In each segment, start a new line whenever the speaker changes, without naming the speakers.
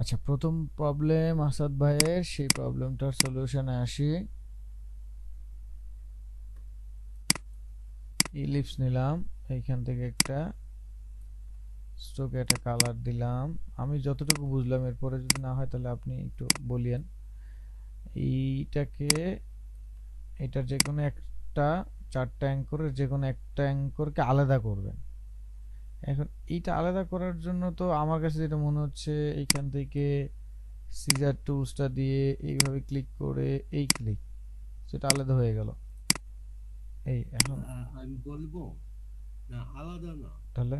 আচ্ছা, প্রথম প্রবলেম আসাদ ভাইয়ের, সেই প্রবলেমটার সলিউশনে আসি। ইলিপস নিলাম, এইখান থেকে একটা স্ট্রোকে একটা কালার দিলাম। আমি যতটুকু বুঝলাম, এরপরে যদি না হয় তাহলে আপনি একটু বলিয়েন। এইটাকে, এটার যে কোনো একটা, চারটা অ্যাঙ্করের যে কোনো একটা অ্যাঙ্করকে আলাদা করবেন। এখন এইটা আলাদা করার জন্য তো আমার কাছে যেটা মনে হচ্ছে, এইখান থেকে সিজার টুলসটা দিয়ে এইভাবে ক্লিক করে এই ক্লিক, সেটা আলাদা হয়ে গেল। এই এখন
আমি বলবো না, আলাদা না।
তাহলে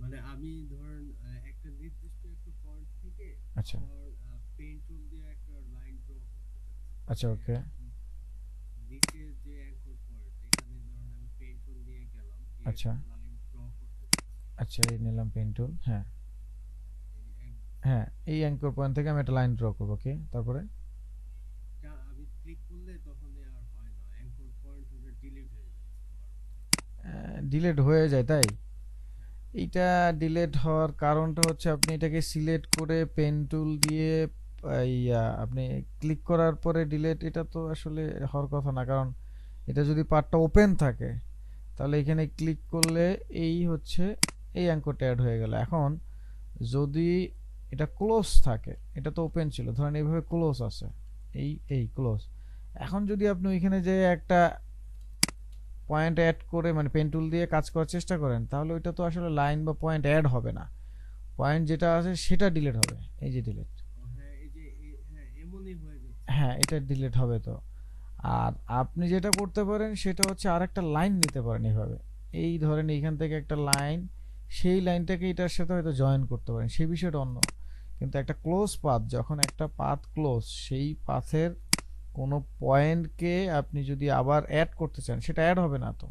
মানে আমি ধরেন একটা নির্দিষ্ট একটা পয়েন্ট থেকে
আচ্ছা
আবার পেন টুল দিয়ে একটা লাইন ড্র করতে চাচ্ছি।
আচ্ছা,
মানে
ওকে।
নিচে যে অ্যাঙ্কর পয়েন্ট, এখানে ধরেন আমি পেন টুল নিয়ে গেলাম, দিয়ে
আচ্ছা
একটা লাইন ড্র করতে চাচ্ছি।
আচ্ছা, এই নিলাম পেন টুল, হ্যাঁ।
এই
হ্যাঁ, এই অ্যাঙ্কর পয়েন্ট থেকে আমি একটা লাইন ড্র করবো, ওকে। তারপরে
একটা আমি ক্লিক করলে তখন আর হয় না, অ্যাঙ্কর পয়েন্ট ওটা ডিলিট হয়ে যাচ্ছে বারবার।
ডিলেট হয়ে যায়, তাই?
হ্যাঁ।
এইটা ডিলেট হওয়ার কারণটা হচ্ছে, আপনি এটাকে সিলেক্ট করে পেন টুল দিয়ে আপনি ক্লিক করার পরে ডিলেট, এটা তো আসলে হওয়ার কথা না। কারণ এটা যদি পার্টটা ওপেন থাকে, তাহলে এখানে ক্লিক করলে এই হচ্ছে এই অ্যাঙ্করটা অ্যাড হয়ে গেল। এখন যদি এটা ক্লোজ থাকে, এটা তো ওপেন ছিল, ধরেন এইভাবে ক্লোজ আছে, এই ক্লোজ। এখন যদি আপনি ওইখানে যে একটা পয়েন্ট অ্যাড করে, মানে পেন টুল দিয়ে কাজ করার চেষ্টা করেন, তাহলে ওইটা তো আসলে লাইন বা পয়েন্ট অ্যাড হবে না। পয়েন্ট যেটা আছে সেটা ডিলিট হবে, এই যে ডিলিট।
হ্যাঁ, এই যে হ্যাঁ, এমনই হয়ে যাচ্ছে।
হ্যাঁ, এটা ডিলিট হবে তো। আর আপনি যেটা করতে পারেন সেটা হচ্ছে আরেকটা লাইন নিতে পারেন এইভাবে। এই ধরেন এইখান থেকে একটা লাইন, সেই লাইনটাকে এটার সাথে হয়তো জয়েন করতে পারেন, সেই বিষয়টা অন্য। কিন্তু একটা ক্লোজ পাথ, যখন একটা পাথ ক্লোজ, সেই পাথের কোনো পয়েন্টকে আপনি যদি আবার অ্যাড করতে চান, সেটা অ্যাড হবে না তো।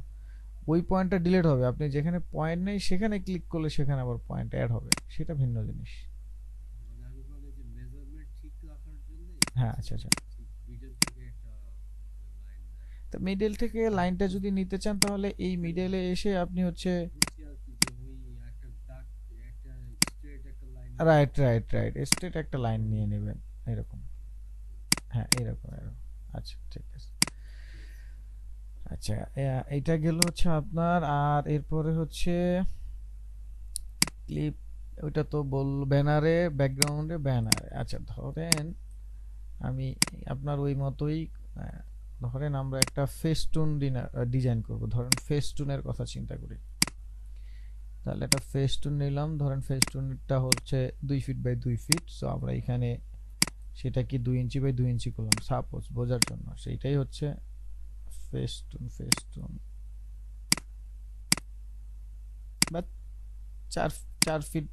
ওই পয়েন্টটা ডিলিট হবে। আপনি যেখানে পয়েন্ট নেই সেখানে ক্লিক করলে সেখানে আবার পয়েন্ট অ্যাড হবে, সেটা ভিন্ন জিনিস।
মানে আমি বলে যে মেজারমেন্ট ঠিক রাখার জন্য
হ্যাঁ,
হচ্ছে
আচ্ছা
যে
আচ্ছা।
ঠিক মিডল থেকে একটা লাইন নেয়।
তো মিডল থেকে লাইনটা যদি নিতে চান, তাহলে এই মিডলে এসে আপনি হচ্ছে
বুঝছি আর কি, যে ওই একটা দাগ, একটা স্ট্রেট একটা লাইন নিয়ে
রাইট
নিলাম।
রাইট রাইট স্ট্রেট একটা লাইন নিয়ে নেবেন, এরকম। হ্যাঁ, এরকম এরকম। আচ্ছা, ঠিক আছে। আচ্ছা, এইটা গেল হচ্ছে আপনার। আর এরপরে হচ্ছে ক্লিপ, ওইটা তো বল, ব্যানারে, ব্যাকগ্রাউন্ডে ব্যানারে। আচ্ছা, ধরেন আমি আপনার ওই মতোই, আহ, ধরেন আমরা একটা ফেস্টুন ডিজাইন করব। ধরেন ফেস্টুনের কথা চিন্তা করি। তাহলে একটা ফেস্টুন নিলাম, ধরেন ফেস্টুনটা হচ্ছে 2 ফিট বাই 2 ফিট। সো আমরা এখানে সেটা কি 2 ইঞ্চি বাই 2 ইঞ্চি করলাম, সাপোজ বোঝার জন্য। সেইটাই হচ্ছে ফেস্টুন। ফেস্টুন বা 4 4 ফিট,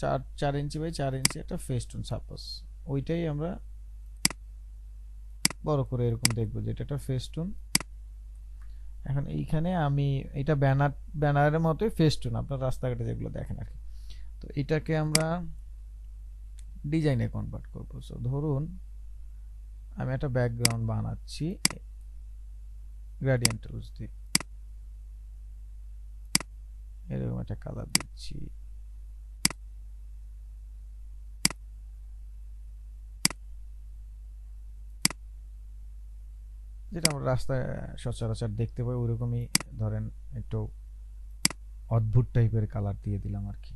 4 4 ইঞ্চি বাই 4 ইঞ্চি একটা ফেস্টুন সাপোজ। ওইটাই আমরা বড় করে এরকম দেখবো যে এটা একটা ফেস্টুন। এখন এইখানে আমি, এটা ব্যানারের মতোই ফেস্টুন, আপনার রাস্তাঘাটে যেগুলো দেখেন আর কি। তো এটাকে আমরা ডিজাইনে কনভার্ট করবো। সো ধরুন আমি একটা ব্যাকগ্রাউন্ড বানাচ্ছি গ্রেডিয়েন্ট টুলস দিয়ে, এরকম একটা কালার দিচ্ছি। যেটা আমরা রাস্তায় সচরাচর দেখতে পাই, ওরকমই ধরেন একটু অদ্ভুত টাইপের কালার দিয়ে দিলাম আর কি,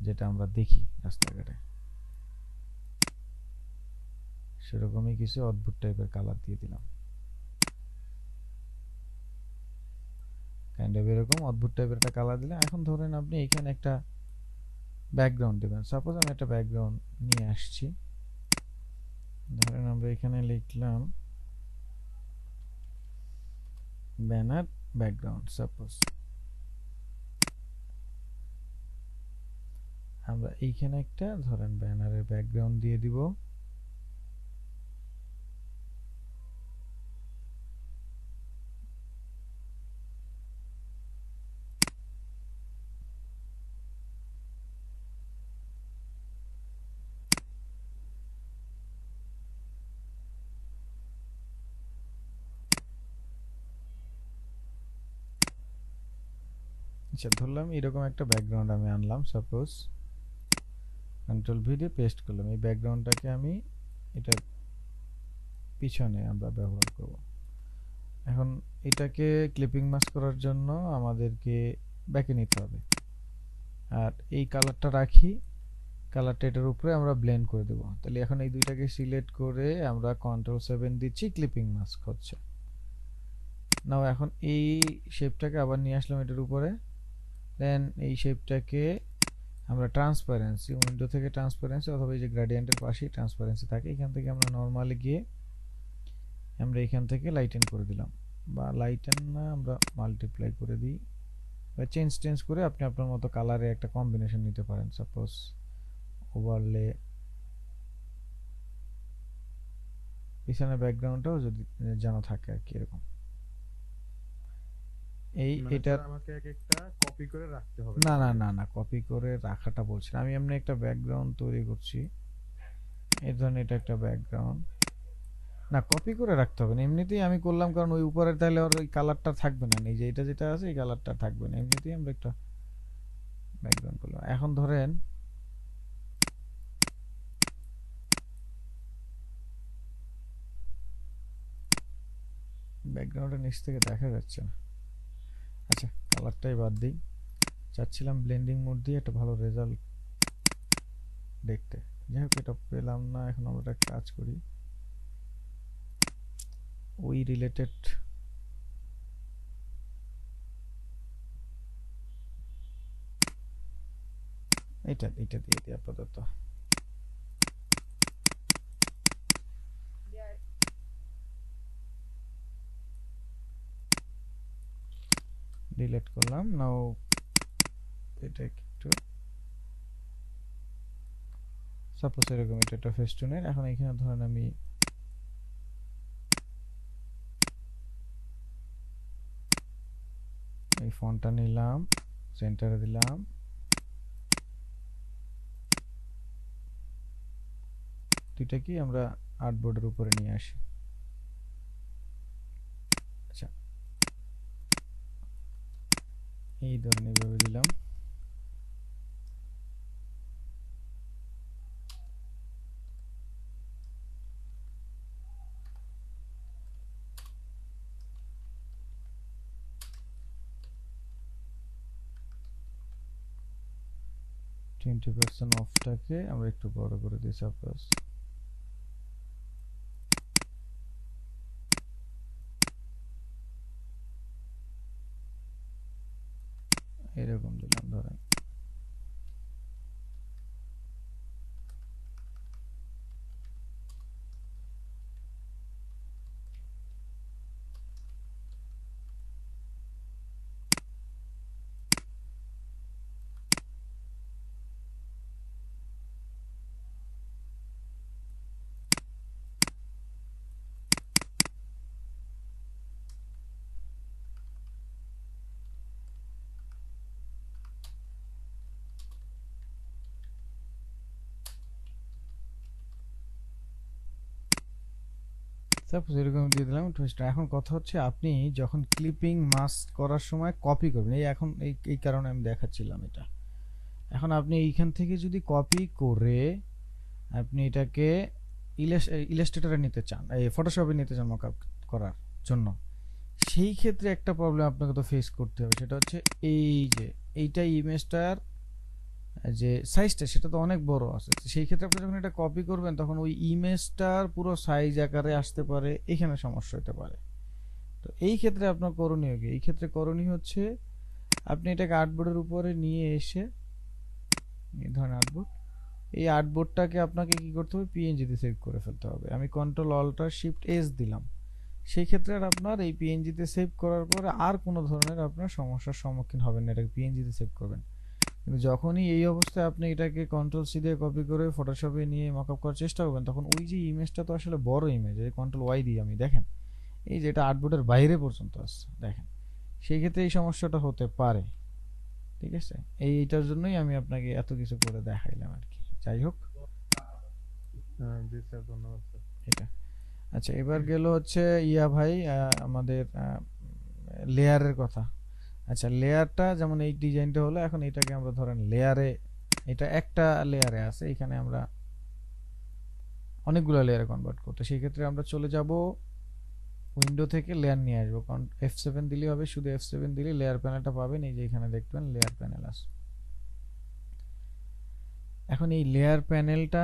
যেটা আমরা দেখি রাস্তাঘাটে, সেরকমই কিছু অদ্ভুত টাইপের কালার দিয়ে দিলাম। কাইন্ড অফ এরকম অদ্ভুত টাইপের একটা কালার দিলাম। এখন ধরেন আপনি এখানে একটা ব্যাকগ্রাউন্ড দেবেন। সাপোজ আমি একটা ব্যাকগ্রাউন্ড নিয়ে আসছি। ধরেন আমরা এখানে লিখলাম ব্যানার ব্যাকগ্রাউন্ড। সাপোজ আমরা এইখানে একটা ধরেন ব্যানারের ব্যাকগ্রাউন্ড দিয়ে দিব। আচ্ছা, ধরলাম এরকম একটা ব্যাকগ্রাউন্ড আমি আনলাম সাপোজ। কন্ট্রোল ভি দিয়ে পেস্ট করলাম। এই ব্যাকগ্রাউন্ডটাকে আমি এটা পিছনে আমরা ব্যবহার করব। এখন এটাকে ক্লিপিং মাস্ক করার জন্য আমাদেরকে ব্যাকে নিতে হবে, আর এই কালারটা রাখি, কালারটা এটার উপরে আমরা ব্লেন্ড করে দেব। তাহলে এখন এই দুইটাকে সিলেক্ট করে আমরা Ctrl+7 দিচ্ছি, ক্লিপিং মাস্ক হচ্ছে। নাও এখন এই শেপটাকে আবার নিয়ে আসলাম এটার উপরে, দেন এই শেপটাকে আমরা ট্রান্সপারেন্সি উইন্ডো থেকে ট্রান্সপারেন্সি অথবা এই যে গ্রেডিয়েন্টের পাশেই ট্রান্সপারেন্সি থাকে, এখান থেকে আমরা নরমালি গিয়ে আমরা এখান থেকে লাইটেন করে দিলাম, বা লাইটেন না আমরা মাল্টিপ্লাই করে দিই, বা চেঞ্জ করে আপনি আপনার মতো কালারে একটা কম্বিনেশন নিতে পারেন। সাপোজ ওভারলে পিছনের ব্যাকগ্রাউন্ডটাও যদি জানা থাকে আর কি, এরকম। এই
মানে
এটা
স্যার আমাকে এক একটা কপি করে রাখতে হবে
না না
নাকি?
না না, কপি করে রাখাটা বলছি না আমি, এমনি একটা ব্যাকগ্রাউন্ড তৈরি করছি, এই ধরনের এটা একটা ব্যাকগ্রাউন্ড, না কপি করে রাখতে হবে না, এমনিতেই আমি করলাম, কারণ ওই উপরে তাহলে আর ওই কালারটা থাকবে না, এই যে এটা যেটা আছে এই কালারটা থাকবে না, এমনিতেই আমরা একটা ব্যাকগ্রাউন্ড করলাম। এখন ধরেন ব্যাকগ্রাউন্ডটা নিচ থেকে দেখা যাচ্ছে না, আচ্ছা কালারটাই বাদ দিই, চাচ্ছিলাম ব্লেন্ডিং মোড দিয়ে একটা ভালো রেজাল্ট দেখতে, যাই হোক এটা পেলাম না। এখন আমরা একটা কাজ করি, ওই রিলেটেড এটা দিয়ে দিই আপাতত। ডিলিট করলাম। নাও এটা একটু সাপোজ এরকম এটা একটা ফেস্টুনের, এখন এখানে ধরেন আমি এই ফন্টটা নিলাম, সেন্টারে দিলাম, দুইটা কি আমরা আর্টবোর্ডের উপরে নিয়ে আসি। আচ্ছা এই ধরনের এইভাবে দিলাম, %, অফটাকে আমরা একটু বড় করে দিই, সাপোজ এরকম দিলাম ধরেন। সাপোজ এরকম দিয়ে দিলাম টুইস্ট। এখন কথা হচ্ছে আপনি যখন ক্লিপিং মাস্ক করার সময় কপি করবেন, এই এখন এই কারণে আমি দেখাচ্ছিলাম এটা। এখন আপনি এইখান থেকে যদি কপি করে আপনি এটাকে ইলাস্ট্রেটরে নিতে চান, এই ফটোশপে নিতে চান মকআপ করার জন্য, সেই ক্ষেত্রে একটা প্রবলেম আপনাকে তো ফেস করতে হবে, সেটা হচ্ছে এই যে এইটা ইমেজটার যে সাইজটা সেটা তো অনেক বড় আছে, সেই ক্ষেত্রে আপনি যখন এটা কপি করবেন তখন ওই ইমেজটার পুরো সাইজ আকারে আসতে পারে, এখানে সমস্যা হতে পারে। তো এই ক্ষেত্রে আপনার করণীয় কি? এই ক্ষেত্রে করণীয় হচ্ছে আপনি এটাকে আর্টবোর্ডের উপরে নিয়ে এসে, এই ধরনের আর্টবোর্ড, এই আর্টবোর্ডটাকে আপনাকে কি করতে হবে, পিএনজিতে সেভ করে ফেলতে হবে। আমি Ctrl+Alt+Shift+S দিলাম, সেই ক্ষেত্রে আর আপনার এই পিএনজিতে সেভ করার পরে আর কোনো ধরনের আপনার সমস্যার সম্মুখীন হবেন না, এটাকে পিএনজিতে সেভ করবেন। কিন্তু যখনই এই অবস্থায় আপনি এটাকে Ctrl+C দিয়ে কপি করে ফটোশপে নিয়ে মকআপ করার চেষ্টা করবেন, তখন ওই যে ইমেজটা তো আসলে বড় ইমেজ, এই Ctrl+Y দিয়ে আমি দেখেন এই যে এটা আর্টবোর্ডের বাইরে পর্যন্ত আসছে দেখেন, সেই ক্ষেত্রে এই সমস্যাটা হতে পারে। ঠিক আছে, এইটার জন্যই আমি আপনাকে এত কিছু করে দেখাইলাম আর কি। যাই হোক
জি স্যার, ধন্যবাদ স্যার।
এটা আচ্ছা, এবার গেল হচ্ছে ইয়া ভাই আমাদের লেয়ারের কথা। আচ্ছা লেয়ারটা যেমন এই ডিজাইনটা হলো, এখন এটাকে আমরা ধরেন লেয়ারে এটা একটা লেয়ারে আছে, এখানে আমরা অনেকগুলো লেয়ারে কনভার্ট করতে, সেই ক্ষেত্রে আমরা চলে যাব উইন্ডো থেকে লেয়ার নিয়ে আসবো, কারণ F7 দিলেই হবে, শুধু F7 দিলে লেয়ার প্যানেলটা পাবেন, এই যে এখানে দেখবেন লেয়ার প্যানেল আছে। এখন এই লেয়ার প্যানেলটা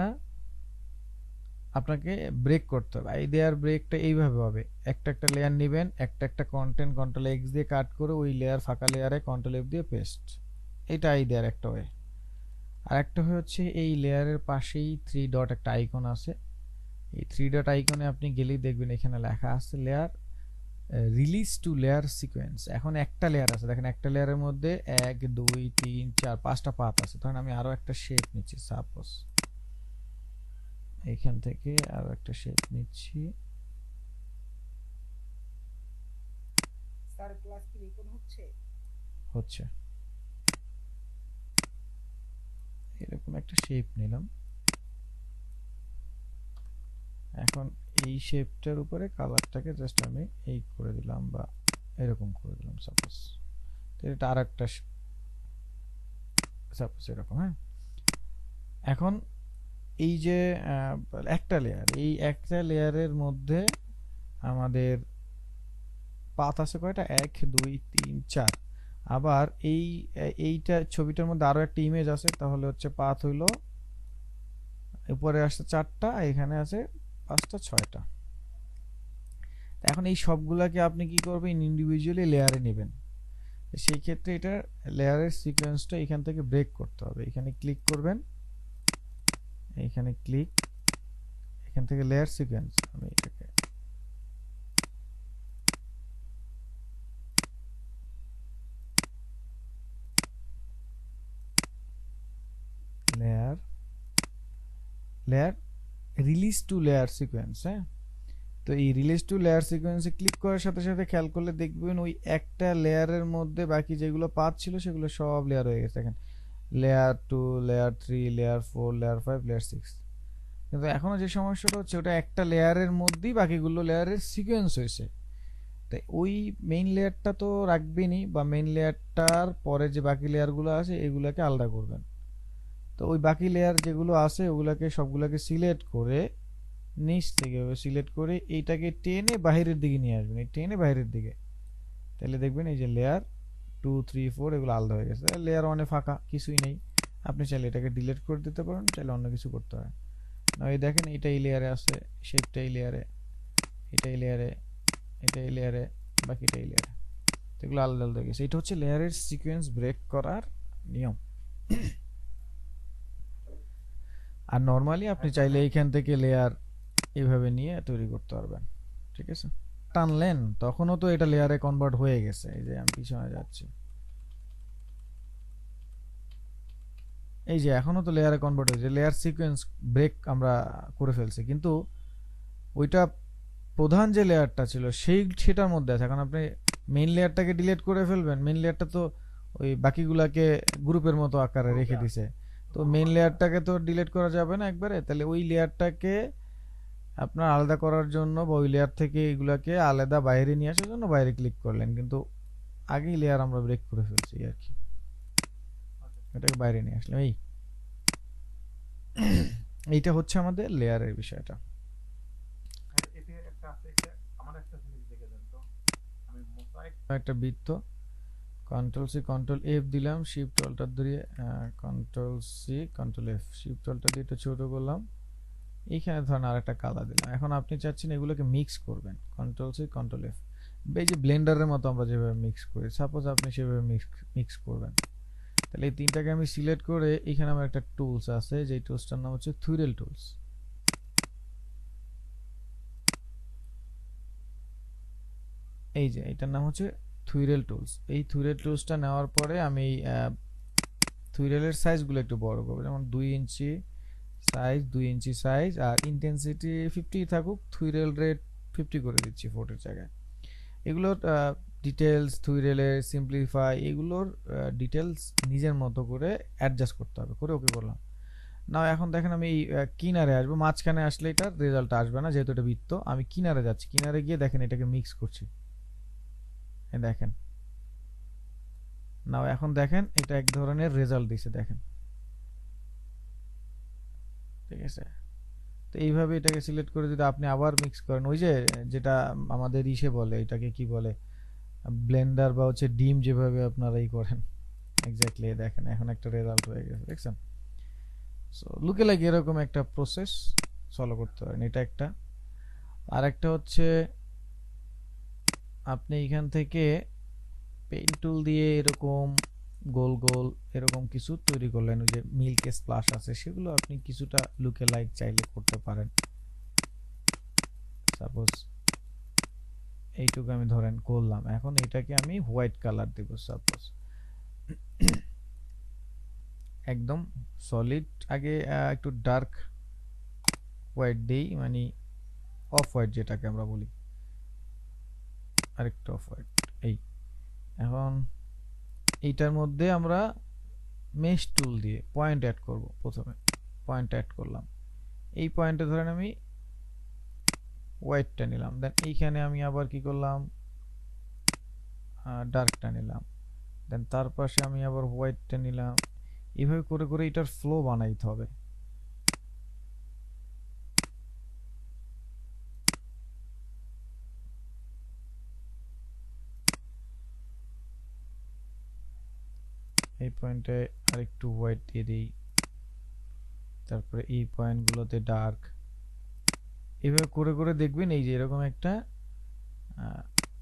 আপনাকে ব্রেক করতে হবে, এই লেয়ার ব্রেকটা এইভাবে হবে, একটা একটা লেয়ার নেবেন, একটা একটা কন্টেন্ট কন্ট্রোল এক্স দিয়ে কাট করে ওই লেয়ার ফাঁকা লেয়ারে কন্ট্রোল এফ দিয়ে পেস্ট, এটা এই দেয়ার একটা ওয়ে। আর একটা হচ্ছে এই লেয়ারের পাশেই থ্রি ডট একটা আইকন আছে, এই থ্রি ডট আইকনে আপনি গেলেই দেখবেন এখানে লেখা আছে layer release to layer sequence. এখন একটা লেয়ার আছে, দেখেন একটা লেয়ারের মধ্যে 1 2 3 4 5টা পাথ আছে, তখন আমি আরো একটা শেপ নিচ্ছি, সাপোজ এইখান থেকে আরো একটা শেপ নিচ্ছি।
স্যার ক্লাস কি রেকর্ড হচ্ছে?
হচ্ছে, এরকম একটা শেপ নিলাম, এখন এই শেপটার উপরে কালারটাকে জাস্ট আমি এই করে দিলাম বা এরকম করে দিলাম সাপোজ, তো এটা আর একটা সাপোজ এরকম। হ্যাঁ, এখন এই যে একটা লেয়ার, এই একটা লেয়ারের মধ্যে আমাদের পাথ আছে কয়টা, 1 2 3 4, আবার এইটা ছবিটার মধ্যে আরো একটা ইমেজ আছে, তাহলে হচ্ছে পাথ হইলো উপরে আসছে 4টা, এখানে আছে 5টা 6টা। এখন এই সবগুলাকে আপনি কি করবেন, ইন্ডিভিজুয়ালি লেয়ারে নেবেন, সেই ক্ষেত্রে এটা লেয়ারের সিকোয়েন্সটা এখান থেকে ব্রেক করতে হবে, এখানে ক্লিক করবেন, এখানে ক্লিক, এখান থেকে লেয়ার সিকোয়েন্স, আমি এটাকে layer layer release to layer sequence. হ্যাঁ, তো এই রিলিজ টু লেয়ার সিকোয়েন্সে ক্লিক করার সাথে সাথে খেয়াল করলে দেখবেন ওই একটা লেয়ারের মধ্যে বাকি যেগুলো পাথ ছিল সেগুলো সব লেয়ার হয়ে গেছে, দেখেন layer 2 layer 3 layer 4 layer 5 layer 6। কিন্তু এখনো যে সমস্যাটা হচ্ছে ওটা একটা লেয়ারের মধ্যেই বাকিগুলো লেয়ারের সিকোয়েন্স হয়েছে, তাই ওই মেইন লেয়ারটা তো রাখবেনই, বা মেইন লেয়ারটার পরে যে বাকি লেয়ারগুলো আছে এগুলাকে আলাদা করবেন। তো ওই বাকি লেয়ার যেগুলো আছে ওগুলাকে সবগুলাকে সিলেক্ট করে নিচ থেকে সিলেক্ট করে এইটাকে টেনে বাইরের দিকে নিয়ে আসবেন, এই টেনে বাইরের দিকে, তাহলে দেখবেন এই যে লেয়ার 2 3 4 এগুলো আলাদা হয়ে গেছে, লেয়ার 1 এ ফাঁকা কিছুই নেই, আপনি চাইলে এটাকে ডিলিট করে দিতে পারেন, চাইলে অন্য কিছু করতে পারেন। না এই দেখেন এটা এই লেয়ারে আছে, শেপটা এই লেয়ারে, এটা এই লেয়ারে, এটা এই লেয়ারে, বাকিটা এই লেয়ারে, এগুলো আলাদা আলাদা হয়ে গেছে। এটা হচ্ছে লেয়ারের সিকোয়েন্স ব্রেক করার নিয়ম। আর নরমালি আপনি চাইলে এইখান থেকে লেয়ার এইভাবে নিয়ে তৈরি করতে পারবেন, ঠিক আছে। টানলেন তখনও তো এটা লেয়ারে কনভার্ট হয়ে গেছে, এই যে আমি পিছনে যাচ্ছি, এই যে এখনো তো লেয়ারে কনভার্ট হয়েছে, লেয়ার সিকোয়েন্স ব্রেক আমরা করে ফেলছি, কিন্তু ওইটা প্রধান যে লেয়ারটা ছিল সেটার মধ্যে আছে। এখন আপনি মেইন লেয়ারটাকে ডিলিট করে ফেলবেন, মেইন লেয়ারটা তো ওই বাকিগুলাকে গ্রুপের মতো আকারে রেখে দিছে, তো মেইন লেয়ারটাকে তো ডিলিট করা যাবে না একবারে, তাহলে ওই লেয়ারটাকে আপনার আলাদা করার জন্য বা ওই লেয়ার থেকে এগুলাকে আলাদা বাইরে নিয়ে আসার জন্য বাইরে ক্লিক করলেন, কিন্তু আগেই লেয়ার আমরা ব্রেক করে ফেলছি আর কি, এটাকে বাইরে নিয়ে আসলাম। এইটা হচ্ছে আমাদের লেয়ারের বিষয়টা।
এতে একটা আছে, আমার একটা জিনিস দেখে দেন তো, আমি মোজাইক
একটা বৃত্ত, কন্ট্রোল সি কন্ট্রোল এফ দিলাম, শিফট অল্টার ধরে control C control F, shift alter দিয়ে এটা ছোট করলাম, এইখানে ধরেন আর একটা কালার দিলাম। এখন আপনি চাচ্ছেন এগুলোকে মিক্স করবেন, কন্ট্রোল সি কন্ট্রোল এফ, এই যে ব্লেন্ডারের মতো আমরা যেভাবে মিক্স করি, সাপোজ আপনি সেভাবে মিক্স করবেন, তাহলে এই তিনটাকে আমি সিলেক্ট করে এখানে আমার একটা টুলস আছে, যে টুলসটার নাম হচ্ছে থুইরেল টুলস। এই যে এটার নাম হচ্ছে থুইরেল টুলস। এই থুইরেল টুলসটা নেওয়ার পরে আমি থুইরেলের সাইজগুলো একটু বড় করব, যেমন 2 ইঞ্চি সাইজ, 2 ইঞ্চি সাইজ, আর ইন্টেন্সিটি 50 থাকুক, থুইরেল রেট 50 করে দিচ্ছি 4 এর জায়গায়। এগুলোর ডিটেলস, থুইরেলের সিম্পলিফাই, এগুলোর ডিটেলস নিজের মতো করে অ্যাডজাস্ট করতে হবে, করে ওকে করলাম। না এখন দেখেন আমি এই কিনারে আসবো, মাঝখানে আসলে এটার রেজাল্ট আসবে না যেহেতু এটা বৃত্ত, আমি কিনারে যাচ্ছি, কিনারে গিয়ে দেখেন এটাকে মিক্স করছি, দেখেন না এখন দেখেন এটা এক ধরনের রেজাল্ট দিছে, দেখেন ঠিক আছে। তো এইভাবে এটাকে সিলেক্ট করে যদি আপনি আবার মিক্স করেন, ওই যে যেটা আমাদের ইসে বলে, এটাকে কি বলে, ব্লেন্ডার বা হচ্ছে ডিম যেভাবে আপনারা ই করেন, এক্স্যাক্টলি দেখেন এখন একটা রেজাল্ট হয়ে গেছে, দেখছেন? সো লুকে লাইক এরকম একটা প্রসেস ফলো করতে পারেন, এটা একটা। আর একটা হচ্ছে আপনি এখান থেকে পেইন্ট টুল দিয়ে এরকম গোল গোল এরকম কিছু তৈরি করলেন, ওই যে মিল্ক স্প্লাশ আছে সেগুলো আপনি কিছুটা লুকে লাইক চাইলে করতে পারেন। সাপোজ এইটুকু আমি ধরেন করলাম, এখন এটাকে আমি হোয়াইট কালার দেব, সাপোজ একদম সলিড। আগে একটু ডার্ক হোয়াইট দেই, মানে অফ হোয়াইট যেটাকে আমরা বলি, আরেকটু অফ হোয়াইট। এই এখন এইটার মধ্যে আমরা মেশ টুল দিয়ে পয়েন্ট অ্যাড করব, প্রথমে পয়েন্ট অ্যাড করলাম, এই পয়েন্টে ধরেন আমি হোয়াইটটা নিলাম, দেন এইখানে আমি আবার কি করলাম, ডার্কটা নিলাম, দেন তার পাশে আমি আবার হোয়াইটটা নিলাম, এইভাবে করে করে এটার ফ্লো বানাইতে হবে। এই পয়েন্টে আরেকটু হোয়াইট দিয়ে দিই, তারপরে এই পয়েন্টগুলোতে ডার্ক, এইভাবে করে করে দেখবেন এই যে এরকম একটা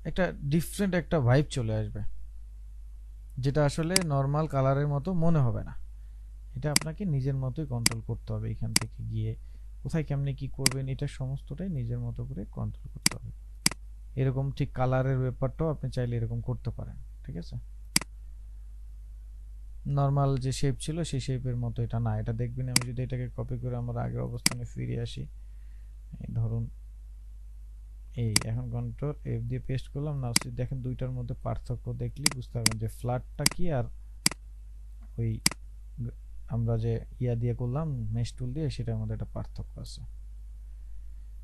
একটা ডিফারেন্ট একটা ভাইব চলে আসবে, যেটা আসলে নর্মাল কালারের মতো মনে হবে না। এটা আপনাকে নিজের মতোই কন্ট্রোল করতে হবে, এখান থেকে গিয়ে কোথায় কেমনে কি করবেন এটা সমস্তটাই নিজের মতো করে কন্ট্রোল করতে হবে। এরকম ঠিক কালারের ব্যাপারটাও আপনি চাইলে এরকম করতে পারেন, ঠিক আছে? নর্মাল যে শেপ ছিল সেই শেপের মতো এটা না, এটা দেখবেন আমি যদি এটাকে কপি করে আমার আগের অবস্থানে ফিরে আসি, এই ধরুন এই এখন কন্ট্রোল এফ দিয়ে পেস্ট করলাম না, দেখেন দুইটার মধ্যে পার্থক্য দেখলে বুঝতে পারবেন যে ফ্ল্যাটটা কি আর ওই আমরা যে ইয়া দিয়ে করলাম মেশ টুল দিয়ে সেটার মধ্যে একটা পার্থক্য আছে।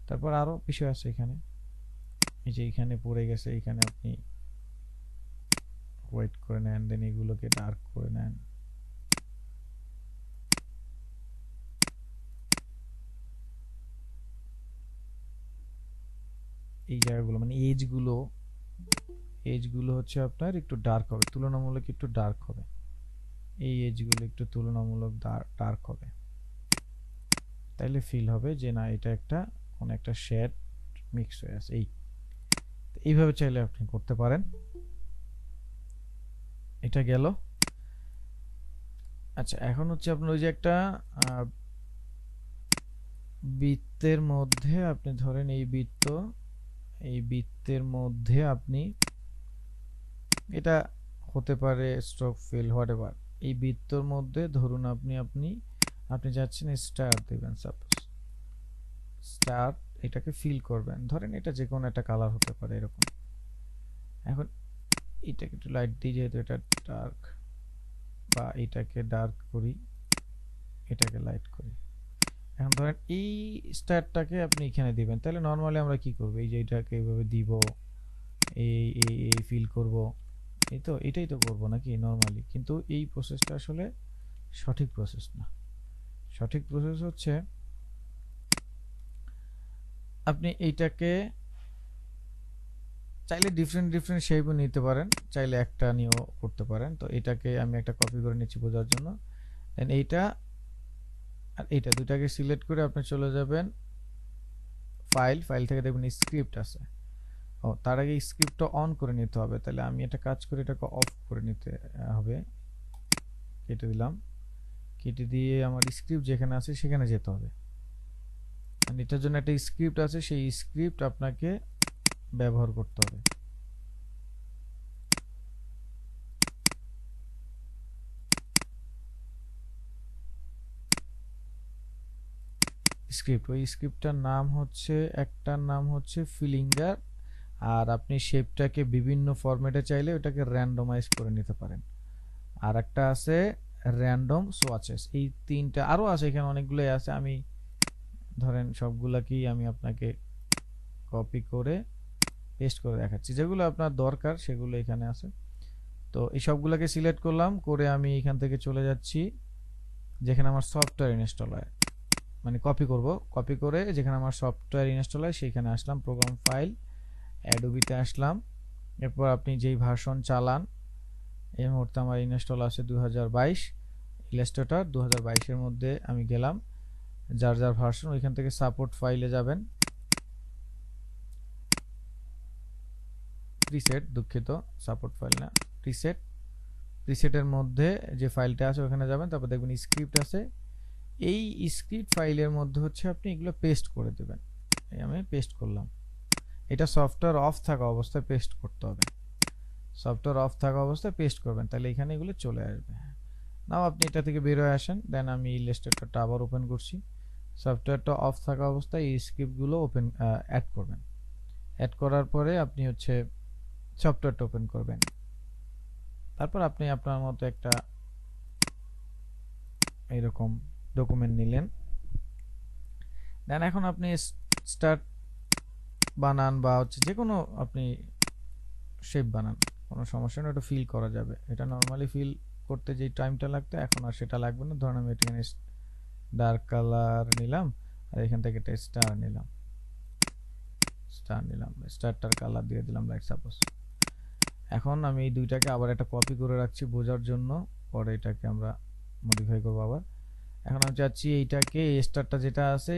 তারপর আরো বিষয় আছে এখানে, এই যে এখানে পড়ে গেছে, এখানে আপনি হোয়াইট করে নেন, দেন এগুলোকে ডার্ক করে নেন, এই জায়গাগুলো মানে এজগুলো হচ্ছে আপনার একটু ডার্ক হবে, তুলনামূলক একটু ডার্ক হবে, এই এজগুলো একটু তুলনামূলক ডার্ক হবে, তাইলে ফিল হবে যে না এটা একটা কোন একটা শেড মিক্স হয়ে আছে। এইভাবে চাইলে আপনি করতে পারেন। এটা গেল। আচ্ছা এখন হচ্ছে আপনার ওই যে একটা বৃত্তের মধ্যে আপনি ধরেন এই বৃত্তের মধ্যে আপনি এটা হতে পারে স্ট্রোক ফিল হোয়াটএভার, এই বৃত্তের মধ্যে ধরুন আপনি যাচ্ছেন স্টার দিবেন, সাপোজ স্টার এটাকে ফিল করবেন, ধরেন এটা যে কোনো একটা কালার হতে পারে এরকম। এখন এটাকে একটু লাইট দিই যেহেতু এটা ডার্ক, বা এটাকে ডার্ক করি, এটাকে লাইট করি। এখন ধরেন এই স্টারটাকে আপনি এখানে দিবেন, তাহলে নর্মালি আমরা কি করব, এই যে এটাকে এইভাবে দিব, এই এই এই ফিল করব, এই তো এটাই তো করব নাকি নর্মালি, কিন্তু এই প্রসেসটা আসলে সঠিক প্রসেস না। সঠিক প্রসেস হচ্ছে আপনি এইটাকে চাইলে ডিফারেন্ট ডিফারেন্ট শেপও নিতে পারেন, চাইলে একটা নিয়েও করতে পারেন। তো এটাকে আমি একটা কপি করে নিচ্ছি বোঝার জন্য, দেন এইটা আর এইটা দুটাকে সিলেক্ট করে আপনি চলে যাবেন ফাইল থেকে দেখবেন স্ক্রিপ্ট আছে। ও তার আগে স্ক্রিপ্টটা অন করে নিতে হবে, তাহলে আমি একটা কাজ করে এটাকে অফ করে নিতে হবে, কেটে দিলাম, কেটে দিয়ে আমার স্ক্রিপ্ট যেখানে আছে সেখানে যেতে হবে, এটার জন্য একটা স্ক্রিপ্ট আছে, সেই স্ক্রিপ্ট আপনাকে ব্যবহার করতে হবে। ওই স্ক্রিপ্টটার নাম হচ্ছে, একটার নাম হচ্ছে ফিলিঙ্গার, আর আপনি শেপটাকে বিভিন্ন ফরম্যাটে চাইলে ওটাকে র্যান্ডমাইজ করে নিতে পারেন। আর একটা আছে র্যান্ডম সোয়াচেস, এই তিনটা আরো আছে, এখানে অনেকগুলোই আছে, আমি ধরেন সবগুলাকেই আমি আপনাকে কপি করে পেস্ট করে দেখাচ্ছি, যেগুলো আপনার দরকার সেগুলো এখানে আছে। তো এই সবগুলোকে সিলেক্ট করলাম, করে আমি এখান থেকে চলে যাচ্ছি যেখানে আমার সফটওয়্যার ইনস্টল হয়, মানে কপি করে যেখানে আমার সফটওয়্যার ইনস্টল হয় সেখানে আসলাম, প্রোগ্রাম ফাইল, অ্যাডোবিতে আসলাম। এরপর আপনি যেই ভার্সন চালান, এই মুহূর্তে আমার ইনস্টল আছে 2022 ইলাস্ট্রেটর 2022 এর মধ্যে আমি গেলাম, যার যার ভার্সন ওইখান থেকে সাপোর্ট ফাইলে যাবেন, প্রিসেট, দুঃখিত সাপোর্ট ফাইল না, প্রিসেটের মধ্যে যে ফাইলটা আছে ওখানে যাবেন, তারপর দেখবেন স্ক্রিপ্ট আছে, এই স্ক্রিপ্ট ফাইলের মধ্যে হচ্ছে আপনি এগুলো পেস্ট করে দেবেন। এই আমি পেস্ট করলাম, এটা সফটওয়্যার অফ থাকা অবস্থায় পেস্ট করতে হবে, সফটওয়্যার অফ থাকা অবস্থায় পেস্ট করবেন, তাহলে এখানে এগুলো চলে আসবে। নাও আপনি এটা থেকে বের হয়ে আসেন, দেন আমি ইলাস্ট্রেটরটা আবার ওপেন করছি, সফটওয়্যারটা অফ থাকা অবস্থায় এই স্ক্রিপ্টগুলো ওপেন অ্যাড করবেন, অ্যাড করার পরে আপনি হচ্ছে সফটওয়্যারটা ওপেন করবেন, তারপর আপনি আপনার মতো একটা এইরকম ডকুমেন্ট নিলেন, দেন এখন আপনি স্টার্ট বানান বা হচ্ছে যে কোনো আপনি শেপ বানান, কোনো সমস্যা নেই, ওটা ফিল করা যাবে। এটা নর্মালি ফিল করতে যেই টাইমটা লাগতো এখন আর সেটা লাগবে না। ধরুন আমি এখানে ডার্ক কালার নিলাম আর এখান থেকে একটা স্টার নিলাম, স্টারটার কালার দিয়ে দিলাম লাইট সাপোজ। এখন আমি এই দুইটাকে আবার একটা কপি করে রাখছি বোঝার জন্য, পরে এটাকে আমরা মডিফাই করবো আবার। এখন আমি চাচ্ছি এইটাকে স্টারটা যেটা আছে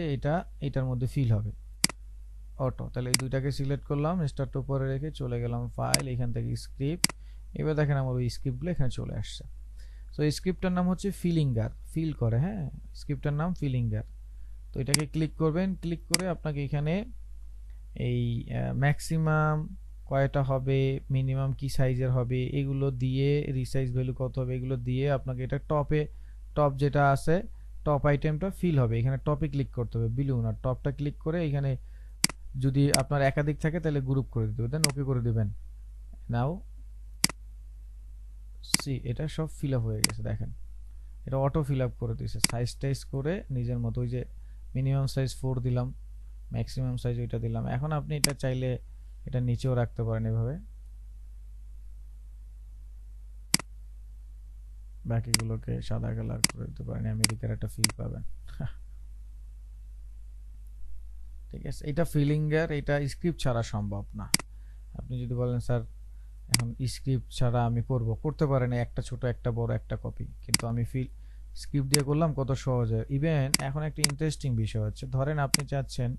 এটার মধ্যে ফিল হবে অটো, তাহলে এই দুইটাকে সিলেক্ট করলাম, স্টারটা উপরে রেখে চলে গেলাম ফাইল, এখান থেকে স্ক্রিপ্ট, এবার দেখেন আমার ওই স্ক্রিপ্টগুলো এখানে চলে আসছে। তো এই স্ক্রিপ্টটার নাম হচ্ছে ফিলিঙ্গার, ফিল করে, হ্যাঁ স্ক্রিপ্টটার নাম ফিলিঙ্গার। তো এটাকে ক্লিক করবেন, ক্লিক করে আপনাকে এখানে এই ম্যাক্সিমাম কয়টা হবে, মিনিমাম কি সাইজের হবে, এগুলো দিয়ে রিসাইজ ভ্যালু কত হবে এগুলো দিয়ে আপনাকে এটা টপ যেটা আছে টপ আইটেমটা ফিল হবে, এখানে টপে ক্লিক করতে হবে, বিলু না টপটা ক্লিক করে এখানে যদি আপনার একাধিক থাকে তাহলে গ্রুপ করে দিতে হবে, দেন ওকে করে দিবেন। নাও সি এটা সব ফিল আপ হয়ে গেছে, দেখেন এটা অটো ফিল আপ করে দিয়েছে, সাইজ টাইজ করে নিজের মতো, ওই যে মিনিমাম সাইজ 4 দিলাম, ম্যাক্সিমাম সাইজ ওইটা দিলাম। এখন আপনি এটা চাইলে এটা নিচেও রাখতে পারেন এভাবে, বাকিগুলোকে সাদা কালার করে দিতে পারেন, আমেরিকার একটা ফিল পাবেন। ঠিক আছে, এটা ফিলিংয়ের, এটা স্ক্রিপ্ট ছাড়া সম্ভব না। আপনি যদি বলেন স্যার এখন স্ক্রিপ্ট ছাড়া আমি করতে পারেন একটা ছোট একটা বড় একটা কপি, কিন্তু আমি স্ক্রিপ্ট দিয়ে করলাম কত সহজে। ইভেন এখন একটা ইন্টারেস্টিং বিষয় হচ্ছে, ধরেন আপনি চাচ্ছেন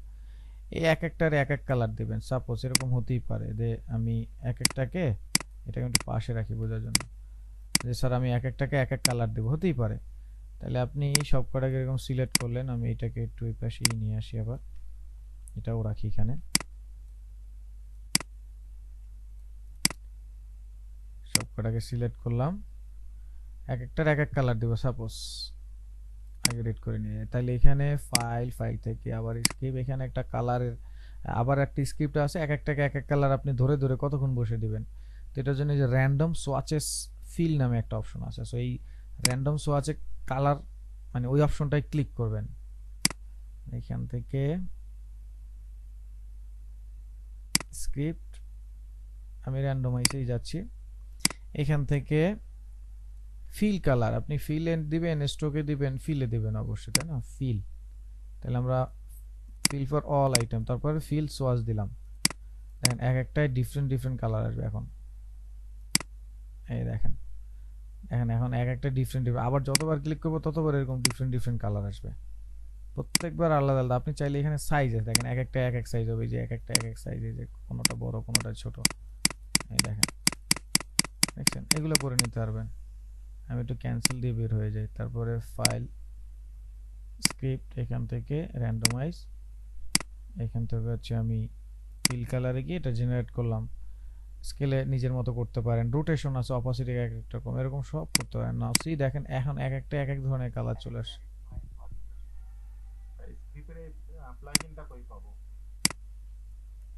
এই এক একটার এক এক কালার দেবেন, সাপোজ এরকম হতেই পারে যে আমি এক একটাকে, এটা একটু পাশে রাখি বোঝার জন্য, যে স্যার আমি এক একটাকে এক এক কালার দেবো, হতেই পারে। তাহলে আপনি সব কটাকে এরকম সিলেক্ট করলেন, আমি এটাকে একটু এই পাশেই নিয়ে আসি, আবার এটাও রাখি এখানে, সব কটাকে সিলেক্ট করলাম, এক একটার এক এক কালার দেবো সাপোজ, আগে রেড করে নিয়ে, তাহলে এখানে ফাইল থেকে আবার স্ক্রিপ্ট, এখানে একটা কালারের আবার একটা স্ক্রিপ্ট আছে, এক একটাকে এক এক কালার আপনি ধরে ধরে কতক্ষণ বসে দিবেন। তো এটার জন্য যে র্যান্ডম সোয়াচেস ফিল নামে একটা অপশন আছে, সো এই র্যান্ডম সোয়াচে কালার মানে ওই অপশনটায় ক্লিক করবেন, এখান থেকে স্ক্রিপ্ট, আমি র্যান্ডমাইজেই যাচ্ছি, এখান থেকে ফিল কালার, আপনি ফিলে দিবেন, স্ট্রোকে দিবেন, ফিলে দিবেন অবশ্যই, তাই না, ফিল, তাহলে আমরা ফিল ফর অল আইটেম, তারপরে ফিল সোয়াচ দিলাম, দেখেন এক একটাই ডিফারেন্ট কালার আসবে। এখন এই দেখেন এখন এক একটা ডিফারেন্ট, আবার যতবার ক্লিক করবো ততবার এরকম ডিফারেন্ট কালার আসবে, প্রত্যেকবার আলাদা আলাদা। আপনি চাইলে এখানে সাইজ আছে, দেখেন এক একটা এক এক সাইজ হবে, যে এক একটা এক এক সাইজ, যে কোনোটা বড় কোনোটা ছোট, এই দেখেন দেখছেন, এগুলো করে নিতে পারবেন। আমি একটু ক্যান্সেল দিয়ে বের হয়ে যাই, তারপরে ফাইল স্ক্রিপ্ট, এখান থেকে র্যান্ডমাইজ, এখান থেকে হচ্ছে আমি ফিল কালারে গিয়ে এটা জেনারেট করলাম, স্কেলে নিজের মতো করতে পারেন, রোটেশন আছে, অপোজিট এক একটা রকম, এরকম সব করতে পারেন। নাও সি দেখেন এখন এক একটা এক এক ধরনের কালার চলে আসে।
স্ক্রিপ্টের প্লাগইনটা কই পাবো?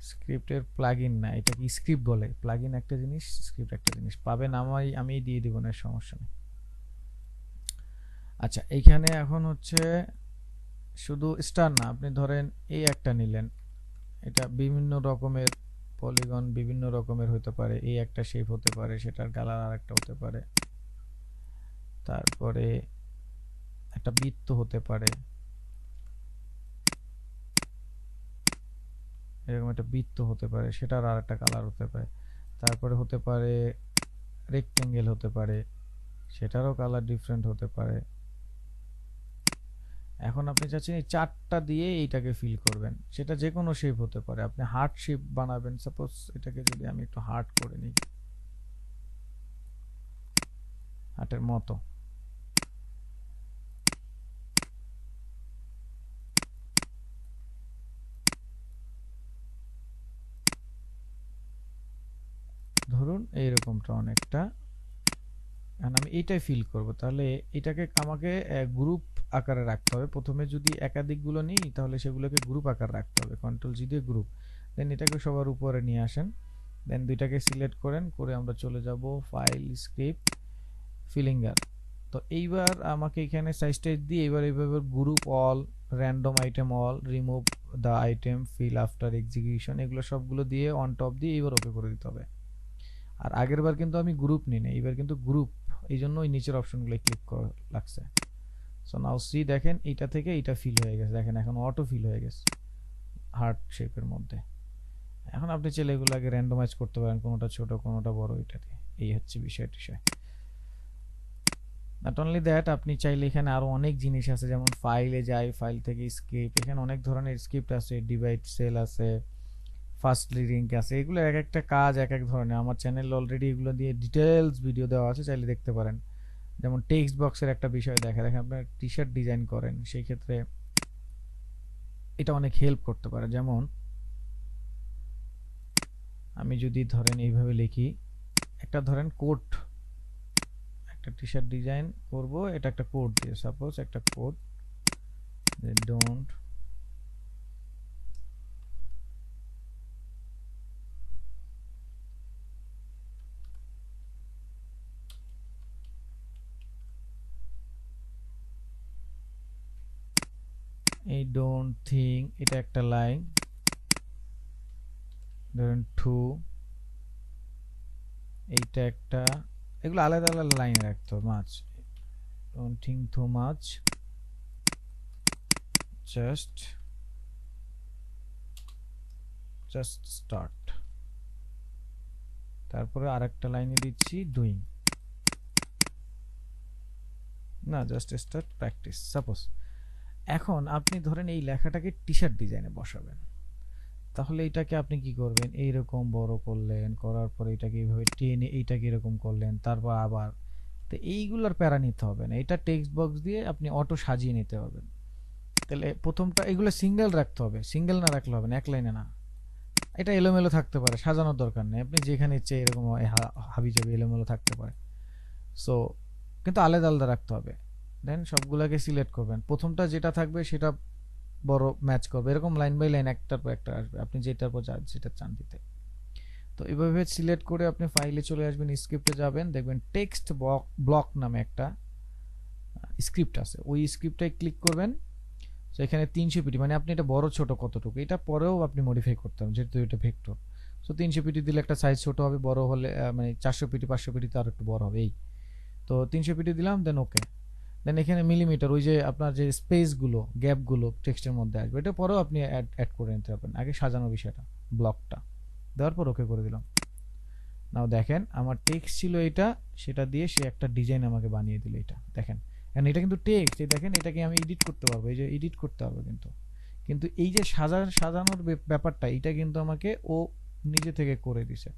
স্ক্রিপ্টের প্লাগইন না, এটা কি স্ক্রিপ্ট বলে, প্লাগইন একটা জিনিস, স্ক্রিপ্ট একটা জিনিস, পাবেন আমি দিয়ে দিব না, সমস্যা নেই। আচ্ছা এইখানে এখন হচ্ছে শুধু স্টার না, আপনি ধরেন এই একটা নিলেন, এটা বিভিন্ন রকমের পলিগন বিভিন্ন রকমের হতে পারে, এই একটা শেপ হতে পারে, সেটার কালার আর একটা হতে পারে, তারপরে একটা বৃত্ত হতে পারে, এরকম একটা বৃত্ত হতে পারে, সেটার আর একটা কালার হতে পারে। তারপরে হতে পারে রেক্টেঙ্গেল হতে পারে, সেটারও কালার ডিফারেন্ট হতে পারে। এখন আপনি চাচ্ছেন এই চারটা দিয়ে এইটাকে ফিল করবেন, সেটা যে কোনো শেপ হতে পারে। আপনি হার্ট শেপ বানাবেন, সাপোজ এটাকে যদি আমি একটু হার্ট করে নিই, হার্টের মতো। ধরুন এইরকমটা অনেকটা, এখন আমি এইটাই ফিল করব, তাহলে এটাকে আমাকে গ্রুপ আকারে রাখতে হবে। প্রথমে যদি একাধিকগুলো নিই তাহলে সেগুলোকে গ্রুপ আকার রাখতে হবে, কন্ট্রোল জি দিয়ে গ্রুপ। দেন এটাকে সবার উপরে নিয়ে আসেন, দেন দুইটাকে সিলেক্ট করেন, করে আমরা চলে যাব ফাইল, স্ক্রিপ্ট, ফিলিংগার। তো এইবার আমাকে এখানে সাইজ টাইজ দিয়ে এবার এইভাবে group all, random item all, remove the item, fill after execution, এগুলো সবগুলো দিয়ে অন টপ দিয়ে এবার ওকে করে দিতে হবে। আর আগের বার কিন্তু আমি গ্রুপ নিই না, এবার কিন্তু গ্রুপ, এই জন্য ওই নিচের অপশনগুলো ক্লিক করা লাগছে। সো নাও সি, দেখেন এইটা থেকে এইটা ফিল হয়ে গেছে, দেখেন এখন অটো ফিল হয়ে গেছে হার্ট শেপের মধ্যে। এখন আপনি চাইলে এগুলোকে র্যান্ডমাইজ করতে পারেন, কোনোটা ছোট কোনোটা বড়, এটা দিয়ে। এই হচ্ছে বিষয়। নট অনলি দ্যাট, আপনি চাইলে এখানে আরো অনেক জিনিস আছে, যেমন ফাইলে যাই, ফাইল থেকে স্ক্রিপ্ট, এখানে অনেক ধরনের স্ক্রিপ্ট আছে, ডিভাইড সেল আছে, ফাস্টলি লিংক আছে, এগুলো এক একটা কাজ এক এক ধরনের। আমার চ্যানেল অলরেডি এগুলো দিয়ে ডিটেলস ভিডিও দেওয়া আছে, চাইলে দেখতে পারেন। যেমন টেক্সট বক্সের একটা বিষয় দেখেন আপনার টি শার্ট ডিজাইন করেন, সেই ক্ষেত্রে এটা অনেক হেল্প করতে পারে। যেমন আমি যদি ধরেন এইভাবে লিখি, একটা ধরেন কোড, একটা টি শার্ট ডিজাইন করব, এটা একটা কোড দিয়ে, সাপোজ একটা কোড, ডোন্ট এই ডোন্ট থিঙ্ক, এটা একটা লাইন, ধরেন টু, এইটা একটা, এগুলো আলাদা আলাদা লাইনে রাখতে হবে। মাছ, don't think too much, just start. তারপরে আরেকটা লাইনে দিচ্ছি ডুইং, না জাস্ট স্টার্ট প্র্যাকটিস সাপোজ। এখন আপনি ধরেন এই লেখাটাকে টি শার্ট ডিজাইনে বসাবেন, তাহলে এটাকে আপনি কি করবেন, এইরকম বড় করলেন, করার পরে এটাকে এইভাবে টেনে এইটাকে এরকম করলেন, তারপর আবার, তো এইগুলোর প্যারা নিতে হবে না, এটা টেক্সট বক্স দিয়ে আপনি অটো সাজিয়ে নিতে পারবেন। তাহলে প্রথমটা এগুলো সিঙ্গেল রাখতে হবে, সিঙ্গেল না রাখলে হবে না, এক লাইনে না, এটা এলোমেলো থাকতে পারে, সাজানোর দরকার নেই, আপনি যেখানে ইচ্ছে এরকম হাবি যাবি এলোমেলো থাকতে পারে। সো কিন্তু আলাদা আলাদা রাখতে হবে। দেন সবগুলোকে সিলেক্ট করবেন, প্রথমটা যেটা থাকবে সেটা বড় ম্যাচ করবে, এরকম লাইন বাই লাইন একটার পর একটা আসবে, আপনি যেটার পর যেটা চান দিতে। তো এইভাবে সিলেক্ট করে আপনি ফাইলে চলে আসবেন, স্ক্রিপ্টে যাবেন, দেখবেন টেক্সট ব্লক নামে একটা স্ক্রিপ্ট আছে, ওই স্ক্রিপ্টটাই ক্লিক করবেন। তো এখানে 300 পিটি, মানে আপনি এটা বড় ছোট কতটুকু, এটা পরেও আপনি মডিফাই করতে হবে যেহেতু এটা ভেক্টর। সো 300 পিটি দিলে একটা সাইজ ছোট হবে, বড় হলে মানে 400 পিটি 500 পিটি তো আর একটু বড় হবে। এই তো 300 পিটি দিলাম, দেন ওকে। দেন এখানে মিলিমিটার, ওই যে আপনার যে স্পেসগুলো, গ্যাপগুলো টেক্সটের মধ্যে আসবে, এটা পরেও আপনি অ্যাড করে নিতে পারবেন, আগে সাজানো বিষয়টা, ব্লকটা দেওয়ার পর ওকে করে দিলাম। নাও দেখেন আমার টেক্সট ছিল এটা, সেটা দিয়ে সে একটা ডিজাইন আমাকে বানিয়ে দিল, এটা দেখেন। এন্ড এটা কিন্তু টেক্সট, এই দেখেন এটাকে আমি এডিট করতে পারবো, এই যে এডিট করতে পারবো, কিন্তু কিন্তু এই যে সাজানোর ব্যাপারটা, এটা কিন্তু আমাকে ও নিজে থেকে করে দিছে,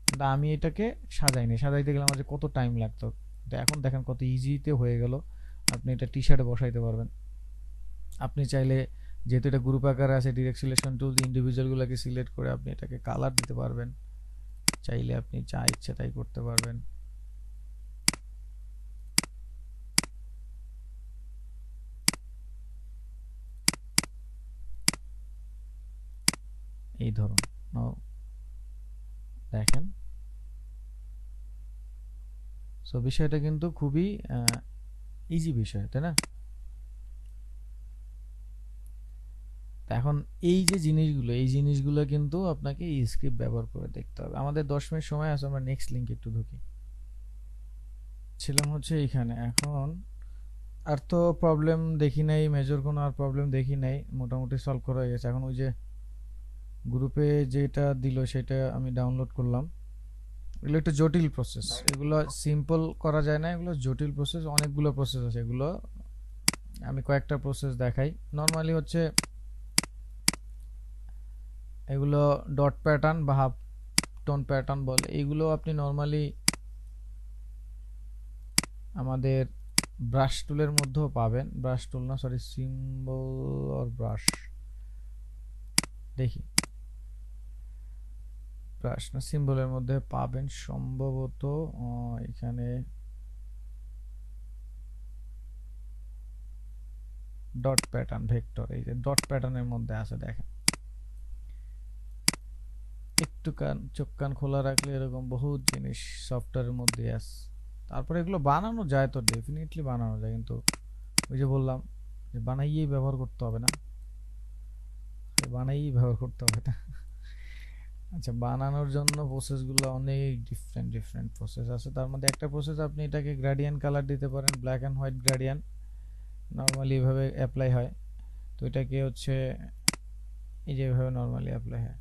কিন্তু আমি এটাকে সাজাইনি, সাজাইতে গেলে আমার যে কত টাইম লাগতো। এখন দেখেন কত ইজিতে হয়ে গেল, আপনি এটা টি শার্টে বসাইতে পারবেন। আপনি চাইলে, যেহেতু এটা গ্রুপ আকারে আছে, ডিরেক্ট সিলেকশন টুল দিয়ে ইন্ডিভিজুয়ালগুলোকে সিলেক্ট করে আপনি এটাকে কালার দিতে পারবেন, চাইলে আপনি যা ইচ্ছে তাই করতে পারবেন। এই ধরুন দেখেন, সো বিষয়টা কিন্তু খুবই ইজি বিষয়, তাই না? এখন এই যে জিনিসগুলো, এই জিনিসগুলো কিন্তু আপনাকে এই স্ক্রিপ্ট ব্যবহার করে দেখতে হবে। আমাদের 10 মিনিট সময় আছে, আমরা নেক্সট লিংকে একটু ঢুকি। ছিলাম হচ্ছে এইখানে। এখন আর তো প্রবলেম দেখি নাই, মেজর কোনো আর প্রবলেম দেখি নাই, মোটামুটি সলভ করা হয়ে গেছে। এখন ওই যে গ্রুপে যেটা দিল সেটা আমি ডাউনলোড করলাম। এগুলো একটু জটিল প্রসেস, এগুলো সিম্পল করা যায় না, এগুলো জটিল প্রসেস, অনেকগুলো প্রসেস আছে। এগুলো আমি কয়েকটা প্রসেস দেখাই। নর্মালি হচ্ছে এগুলো ডট প্যাটার্ন বা হাফ টোন প্যাটার্ন বলে, এইগুলো আপনি নর্মালি আমাদের ব্রাশ টুলের মধ্যেও পাবেন। ব্রাশ টুল না, সরি, সিম্বল অর ব্রাশ, দেখি ব্রাশ না সিম্বলের মধ্যে পাবেন সম্ভবত। এখানে ডট প্যাটার্ন ভেক্টর, এই যে ডট প্যাটার্নের মধ্যে আছে, দেখেন একটু চোখ কান খোলা রাখলে এরকম বহুত জিনিস সফটওয়্যারের মধ্যে আছে। তারপরে এগুলো বানানো যায় তো, ডেফিনেটলি বানানো যায়, কিন্তু ওই যে বললাম যে বানাইয়েই ব্যবহার করতে হবে না, বানাইয়েই ব্যবহার করতে হবে না। আচ্ছা, বানানোর জন্য প্রসেসগুলো অনেক ডিফারেন্ট ডিফারেন্ট প্রসেস আছে। তার মধ্যে একটা প্রসেস, আপনি এটাকে গ্রেডিয়েন্ট কালার দিতে পারেন, black and white gradient normally এভাবে অ্যাপ্লাই হয়। তো এটাকে হচ্ছে এই যে এভাবে নর্মালি অ্যাপ্লাই হয়,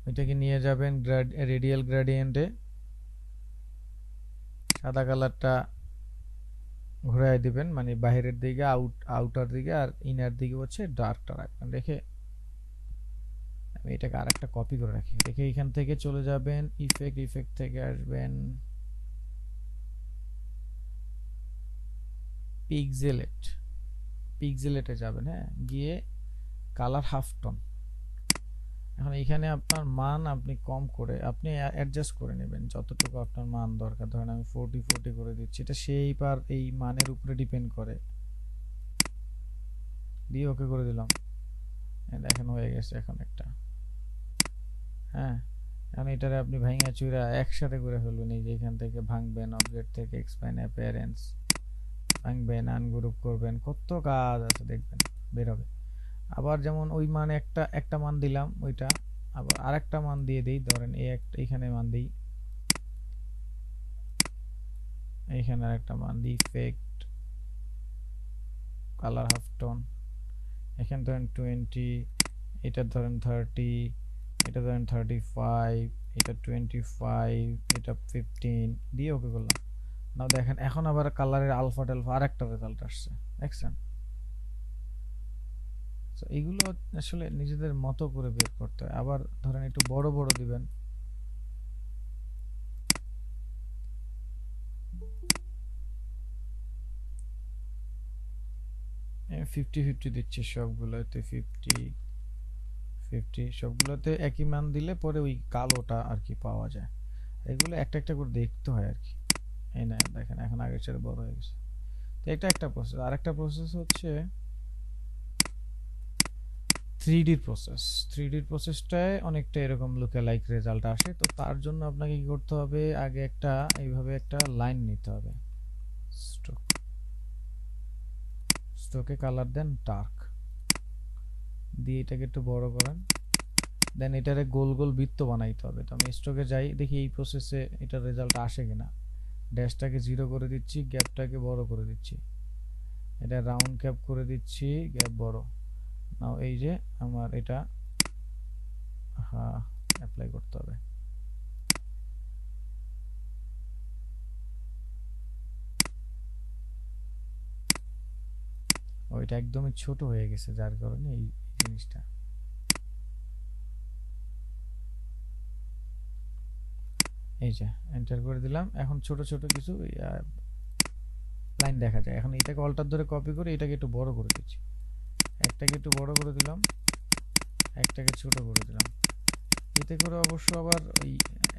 এটাকে নিয়ে যাবেন রেডিয়াল গ্রেডিয়েন্টে, সাদা কালারটা ঘুরাই দিবেন, মানে বাইরের দিকে আউটার দিকে, আর ইনার দিকে হচ্ছে ডার্কটা রাখবেন। রেখে আমি এটাকে আরেকটা কপি করে রাখি। রেখে এখান থেকে চলে যাবেন ইফেক্ট থেকে আসবেন পিক্সেলেটে যাবেন, হ্যাঁ, গিয়ে কালার হাফ টোন। এখন এখানে আপনার মান আপনি কম করে আপনি অ্যাডজাস্ট করে নেবেন যতটুকু আপনার মান দরকার। ধরেন আমি 40 করে দিচ্ছি, এটা সেই পার এই মানের উপরে ডিপেন্ড করে। দিয়ে ওকে করে দিলাম, দেখেন হয়ে গেছে এখন একটা। হ্যাঁ, এখন এটারে আপনি ভাঙা চুরা একসাথে করে ফেলবেন। এই যে এখান থেকে ভাঙবেন, অবজেক্ট থেকে এক্সপ্যান্ড অ্যাপিয়ারেন্স ভাঙবেন, আনগ্রুপ করবেন, কত কাজ আছে দেখবেন বের হবে। আবার যেমন ওই মান একটা মান দিলাম, ওইটা আবার আরেকটা মান দিয়ে দিই, ধরেন এইখানে মান দিই, এইখানে আরেকটা মান দিই, ইফেক্ট কালার হাফ টোন, এখানে ধরেন 20, এটা ধরেন 30, এটা ধরেন 35, এটা 25, এটা 15 দিয়ে ওকে করলাম। নাও দেখেন এখন আবার কালারের আলফা টালফা আরেকটা রেজাল্ট আসছে, দেখছেন? তো এইগুলো আসলে নিজেদের মতো করে বের করতে হয়। আবার ধরেন একটু বড় বড় দিবেন, আমি 50 দিচ্ছি সবগুলোতে, 50 সবগুলোতে একই মান দিলে পরে ওই কালোটা আর কি পাওয়া যায়। এগুলো একটা একটা করে দেখতে হয় আর কি। এই না দেখেন এখন আগের চেয়ে বড় হয়ে গেছে। তো এটা একটা প্রসেস। আরেকটা প্রসেস হচ্ছে 3D প্রসেস। 3D প্রসেসটায় অনেকটা এরকম লুকে লাইক রেজাল্ট আসে। তো তার জন্য আপনাকে কি করতে হবে, আগে একটা এইভাবে একটা লাইন নিতে হবে, স্ট্রোকে কালার দেন ডার্ক দিয়ে এটাকে একটু বড় করেন, দেন এটারে গোল গোল বৃত্ত বানাইতে হবে। তো আমি স্ট্রোকে যাই, দেখি এই প্রসেসে এটার রেজাল্ট আসে কিনা। ড্যাশটাকে 0 করে দিচ্ছি, গ্যাপটাকে বড় করে দিচ্ছি, এটা রাউন্ড ক্যাপ করে দিচ্ছি, গ্যাপ বড়। নাও এই যে আমার এটা হ্যাঁ অ্যাপ্লাই করতে হবে। ওইটা একদমই ছোট হয়ে গেছে যার কারণে এই জিনিসটা। এই যে এন্টার করে দিলাম, এখন ছোট ছোট কিছু লাইন দেখা যায়। এখন এটাকে অল্টার ধরে কপি করে এটাকে একটু বড় করে দিচ্ছি, একটাকে একটু বড় করে দিলাম, একটাকে ছোট করে দিলাম। এতে করে অবশ্য আবার ওই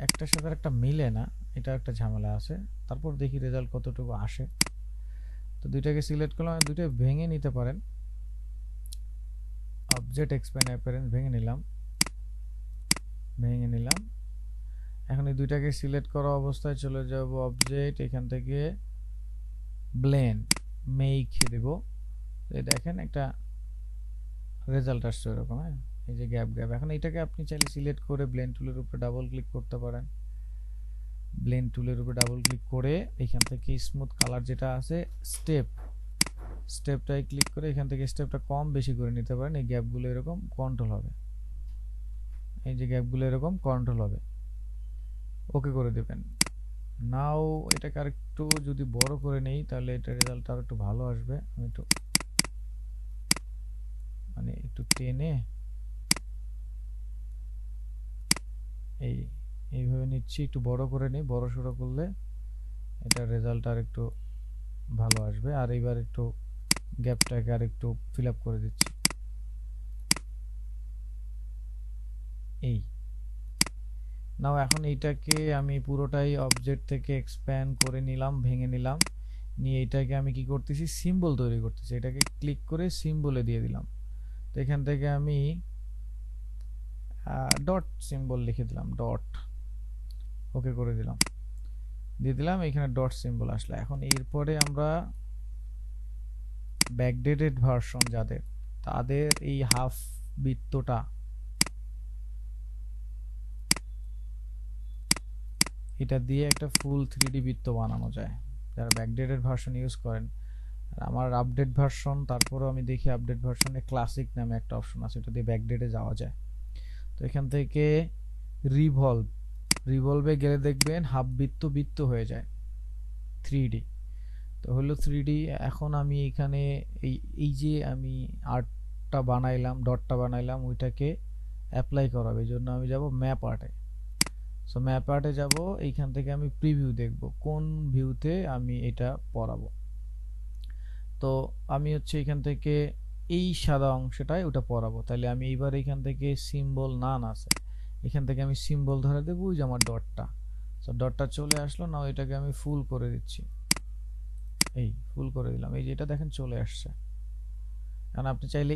একটার সাথে একটা মিলে না, এটা একটা ঝামেলা আছে। তারপর দেখি রেজাল্ট কতটুকু আসে। তো দুইটাকে সিলেক্ট করলাম, দুইটা ভেঙে নিতে পারেন, অবজেক্ট এক্সপ্যান্ড অ্যাপিয়ারেন্স ভেঙে নিলাম। এখন এই দুইটাকে সিলেক্ট করা অবস্থায় চলে যাব অবজেক্ট, এখান থেকে ব্লেন্ড মেক দেব। এই দেখেন একটা রেজাল্ট আসছে এরকম, হ্যাঁ, এই যে গ্যাপ গ্যাপ। এখন এটাকে আপনি চাইলে সিলেক্ট করে ব্লেন্ড টুলের উপরে ডাবল ক্লিক করতে পারেন। ব্লেন্ড টুলের উপরে ডাবল ক্লিক করে এখান থেকে স্মুথ কালার যেটা আছে স্টেপ স্টেপটায় ক্লিক করে এখান থেকে স্টেপটা কম বেশি করে নিতে পারেন, এই গ্যাপগুলো এরকম কন্ট্রোল হবে, এই যে গ্যাপগুলো এরকম কন্ট্রোল হবে, ওকে করে দেবেন। নাও এটাকে আরেকটু যদি বড় করে নেই তাহলে এটা রেজাল্ট আর একটু ভালো আসবে। আমি একটু মানে একটু টেনে এইভাবে নিচ্ছি, একটু বড় করে নিই, বড় সড়ো করলে এটা রেজাল্ট আর একটু ভালো আসবে। আর এবার একটু গ্যাপটাকে আর একটু ফিল আপ করে দিচ্ছি, এই নাও এখন এইটাকে আমি পুরোটাই অবজেক্ট থেকে এক্সপ্যান্ড করে নিলাম, ভেঙে নিলাম, নিয়ে এটাকে আমি কি করতেছি, সিম্বল তৈরি করতেছি। এটাকে ক্লিক করে সিম্বলে দিয়ে দিলাম। তো এখান থেকে আমি ডট সিম্বল লিখে দিলাম, ডট, ওকে করে দিলাম, দিয়ে দিলাম, এখানে ডট সিম্বল আসলে। এখন এরপরে আমরা ব্যাকডেটেড ভার্সন যাদের, তাদের এই হাফ বৃত্তটা এটা দিয়ে একটা ফুল 3D বৃত্ত বানানো যায় যারা ব্যাকডেটেড ভার্সন ইউজ করেন। আর আমার আপডেট ভার্সন, তারপরেও আমি দেখি আপডেট ভার্সনে ক্লাসিক নামে একটা অপশন আছে, এটা দিয়ে ব্যাকডেটে যাওয়া যায়। তো এখান থেকে রিভলভে গেলে দেখবেন হাফ বৃত্ত বৃত্ত হয়ে যায় 3D। তো হলো 3D। এখন আমি এখানে এই যে আমি আর্টটা বানাইলাম, ডটটা বানাইলাম, ওইটাকে অ্যাপ্লাই করাবে, এই জন্য আমি যাব ম্যাপ আর্টে। সো ম্যাপ আর্টে যাব, এইখান থেকে আমি প্রিভিউ দেখব কোন ভিউতে আমি এটা পড়াবো। তো আমি হচ্ছে এখান থেকে এই সাদা অংশটায় ওটা পড়াবো, তাহলে আমি এইবার এখান থেকে সিম্বল নান আছে, এখান থেকে আমি সিম্বল ধরে দেবো, ওই যে আমার ডটটা। সো ডটটা চলে আসলো, না এটাকে আমি ফুল করে দিচ্ছি, এই ফুল করে দিলাম, এই যে এটা দেখেন চলে আসছে। কারণ আপনি চাইলে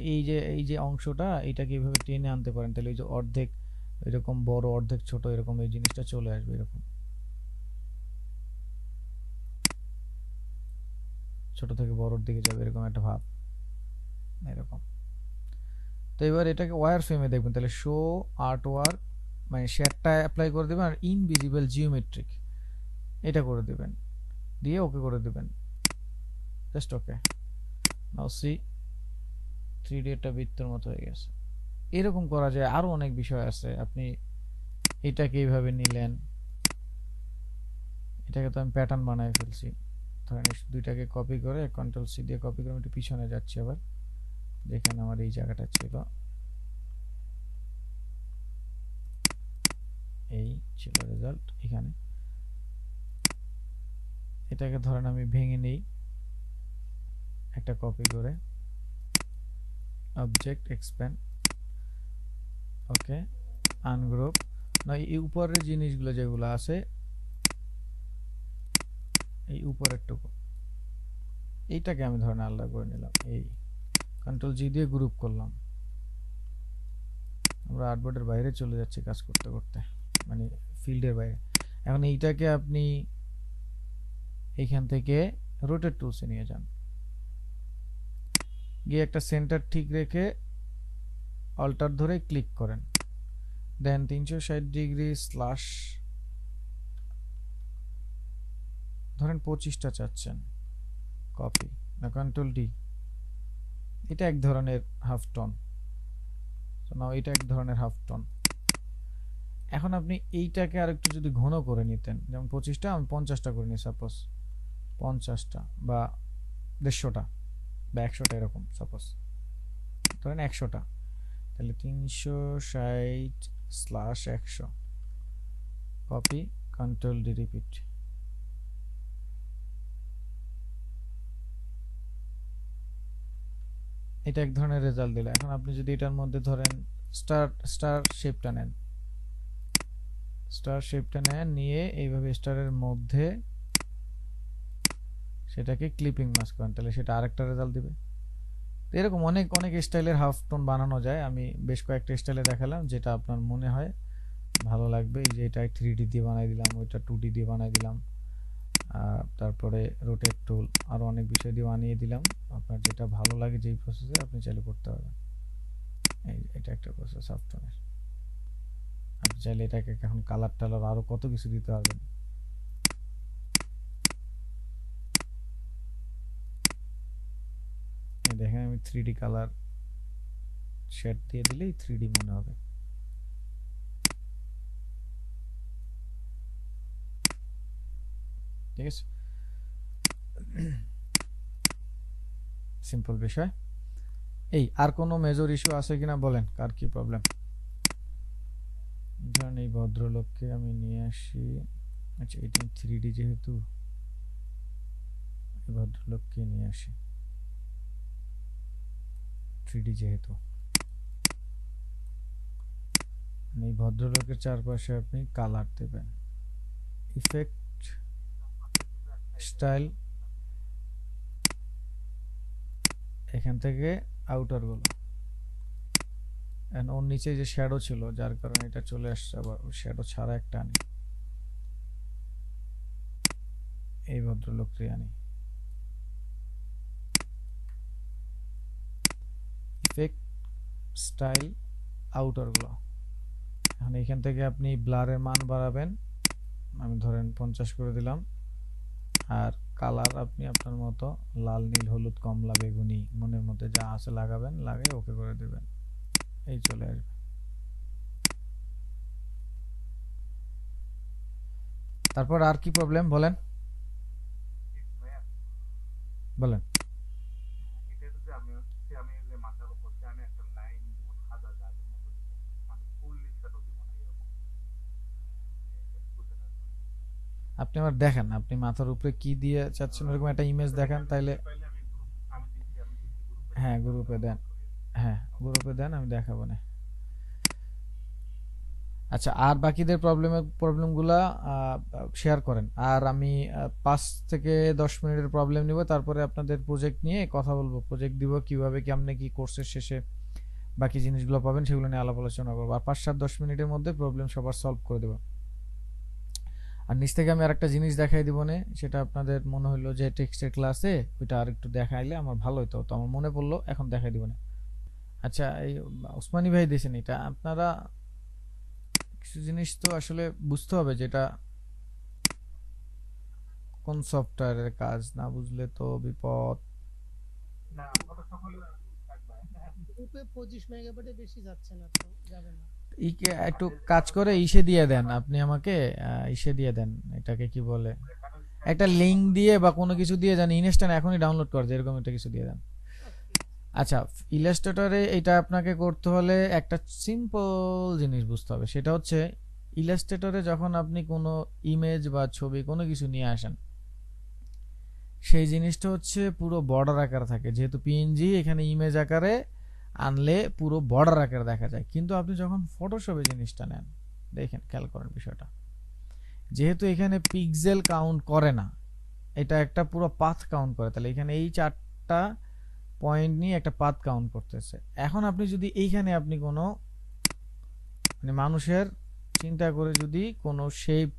এই যে অংশটা এটাকে এইভাবে টেনে আনতে পারেন, তাহলে এই যে অর্ধেক এরকম বড়, অর্ধেক ছোট, এরকম এই জিনিসটা চলে আসবে, এরকম ছোট থেকে বড়র দিকে যাবে, এরকম একটা ভাব, এরকম। তো এবার এটাকে ওয়্যার ফ্রেমে দেখবেন, তাহলে শো আর্ট ওয়ার্ক মানে শেডটা অ্যাপ্লাই করে দেবেন, আর ইনভিজিবল জিওমেট্রিক এটা করে দেবেন, দিয়ে ওকে করে দেবেন, জাস্ট ওকে। নাও সি 3D একটা বৃত্তের মতো হয়ে গেছে। এরকম করা যায়, আরো অনেক বিষয় আছে। আপনি এটাকে এইভাবে নিলেন, এটাকে তো আমি প্যাটার্ন বানায় ফেলছি, ধরেন দুইটাকে কপি করে কন্ট্রোল সি দিয়ে কপি করে আমি একটু পিছনে যাচ্ছি আবার, যেখানে আমার এই জায়গাটা ছিল, এই ছিল রেজাল্ট এখানে। এটাকে ধরেন আমি ভেঙে নেই একটা কপি করে, অবজেক্ট এক্সপ্যান্ড, ওকে, আনগ্রুপ। না এই উপরের জিনিসগুলো যেগুলো আছে, এই উপরের টুকু, এইটাকে আমি ধরেন আলাদা করে নিলাম, এই কন্ট্রোল জি দিয়ে গ্রুপ করলাম। আমরা আর্টবোর্ডের বাইরে চলে যাচ্ছি কাজ করতে করতে, মানে ফিল্ডের বাইরে। এখন এইটাকে আপনি এইখান থেকে রোটেট টুলসে নিয়ে যান, গিয়ে একটা সেন্টার ঠিক রেখে অল্টার ধরে ক্লিক করেন, দেন 360 ডিগ্রি স্ল্যাশ, ধরেন 25টা চাচ্ছেন, কপি না কন্ট্রোল ডি, এটা এক ধরনের হাফ টোন, নাও এটা এক ধরনের হাফ টোন। এখন আপনি এইটাকে আরেকটু যদি ঘন করে নিতেন, যেমন 25টা আমি 50টা করে নিই, সাপোজ 50টা বা 150টা বা 100টা এরকম, সাপোজ ধরেন 100টা, তাহলে 360/100, কপি কন্ট্রোল ডি রিপিট। এটা এক ধরনের রেজাল্ট দিল। এখন আপনি যদি এটার মধ্যে ধরেন স্টার শেপটা নেন, নিয়ে এইভাবে স্টারের মধ্যে সেটাকে ক্লিপিং মাস্ক করেন, তাহলে সেটা আরেকটা রেজাল্ট দিবে। এরকম অনেক অনেক স্টাইলের হাফ টোন বানানো যায়। আমি বেশ কয়েকটা স্টাইলে দেখালাম, যেটা আপনার মনে হয় ভালো লাগবে। এই যে এটা 3D দিয়ে বানাই দিলাম, ওইটা 2D দিয়ে বানাই দিলাম, তারপরে রোটেট টুল, আরো অনেক বিষয় দিয়ে বানিয়ে দিলাম। আপনার যেটা ভালো লাগে যেই প্রসেসে আপনি চাইলে করতে পারবেন। এটা একটা প্রসেস হাফ টোনের। আপনি চাইলে এটাকে এখন কালার টালার আরো কত কিছু দিতে পারবেন। দেখেন আমি 3D কালার শেড দিয়ে দিলেই 3D মনে হবে। ঠিক আছে, সিম্পল বিষয়। এই আর কোনো মেজর ইস্যু আছে কিনা বলেন, কার কি প্রবলেম? ধরেন এই ভদ্রলোককে আমি নিয়ে আসি, আচ্ছা এটা 3D যেহেতু এই ভদ্রলোককে নিয়ে আসি, 3D যেহেতু এই ভদ্রলোকের চারপাশে আপনি কালার দেবেন, ইফেক্ট, স্টাইল, এখান থেকে আউটার গুলো, ওর নিচে যে শ্যাডো ছিল যার কারণে এটা চলে আসছে, আবার শ্যাডো ছাড়া একটা আনি, এই ভদ্রলোককে আনি, ইফেক্ট, স্টাইল, আউটার গুলো। এখন এখান থেকে আপনি ব্লারের মান বাড়াবেন, আমি ধরেন 50 করে দিলাম, আর কালার আপনি আপনার মতো লাল, নীল, হলুদ, কমলা, বেগুনি মনের মধ্যে যা আছে লাগাবেন, লাগিয়ে ওকে করে দিবেন, এই চলে আসবে। তারপর আর কি প্রবলেম বলেন বলেন।
এটা যদি আমি যে মাথার উপর আমি একটা লাইন দিব, সাদা দাগের মতো দিব, মানে ফুললি শ্যাডো দিব না, এরকম বুঝতে পারছেন?
আপনি আবার দেখেন আপনি মাথার উপরে কি দিয়ে চাচ্ছেন, ওরকম একটা ইমেজ দেখান তাইলে।
পাইলে আমি দিচ্ছি গ্রুপে,
হ্যাঁ গ্রুপে দেন, হ্যাঁ গ্রুপে দেন, আমি দেখাবো না। আচ্ছা আর বাকিদের প্রবলেমগুলা শেয়ার করেন, আর আমি 5 থেকে 10 মিনিটের প্রবলেম নিব, তারপরে আপনাদের প্রজেক্ট নিয়ে কথা বলবো, প্রজেক্ট দিব কিভাবে কেমনে কি কোর্সের শেষে বাকি জিনিসগুলো পাবেন সেগুলো নিয়ে আলাপ আলোচনা করবো, আর 5-7-10 মিনিটের মধ্যে প্রবলেম সবার সলভ করে দেবো। আর নিচ থেকে আমি আরেকটা জিনিস দেখাই দিব না, সেটা আপনাদের মনে হলো যে টেক্সটের ক্লাসে ওইটা আর একটু দেখাইলে আমার ভালো হতো, তো আমার মনে পড়লো এখন দেখাই দিব না। আচ্ছা এই ওসমানী ভাই দিয়েছেন, এটা আপনারা কিছু জিনিস তো আসলে বুঝতে হবে, যেটা কোন সফটওয়্যারের কাজ না বুঝলে তো বিপদ।
না ওটা সকলে থাকবে।
গ্রুপে 25 মেগাবাইটের বেশি যাচ্ছে না, তো যাবে না।
ইকে একটু কাজ করে ইসে দিয়ে দেন আপনি আমাকে, ইসে দিয়ে দেন, এটাকে কি বলে, একটা লিংক দিয়ে বা কোনো কিছু দিয়ে দেন, ইনস্ট্যান্ট এখনই ডাউনলোড কর, এরকম একটা কিছু দিয়ে দেন। আচ্ছা ইলাস্ট্রেটরে এটা আপনাকে করতে হলে একটা সিম্পল জিনিস বুঝতে হবে, সেটা হচ্ছে ইলাস্ট্রেটরে যখন আপনি কোনো ইমেজ বা ছবি কোনো কিছু নিয়ে আসেন, সেই জিনিসটা হচ্ছে পুরো বর্ডার আকারে থাকে, যেহেতু পিএনজি এখানে ইমেজ আকারে আনলে পুরো বর্ডার আকারে দেখা যায়, কিন্তু আপনি যখন ফটোশপে জিনিসটা নেন, দেখেন খেয়াল করেন বিষয়টা, যেহেতু এখানে পিক্সেল কাউন্ট করে না, এটা একটা পুরো পাথ কাউন্ট করে, তাহলে এখানে এই 4টা পয়েন্ট নিয়ে একটা পাথ কাউন্ট করতেছে। এখন আপনি যদি এইখানে আপনি কোনো মানে মানুষের চিন্তা করে যদি কোনো শেপ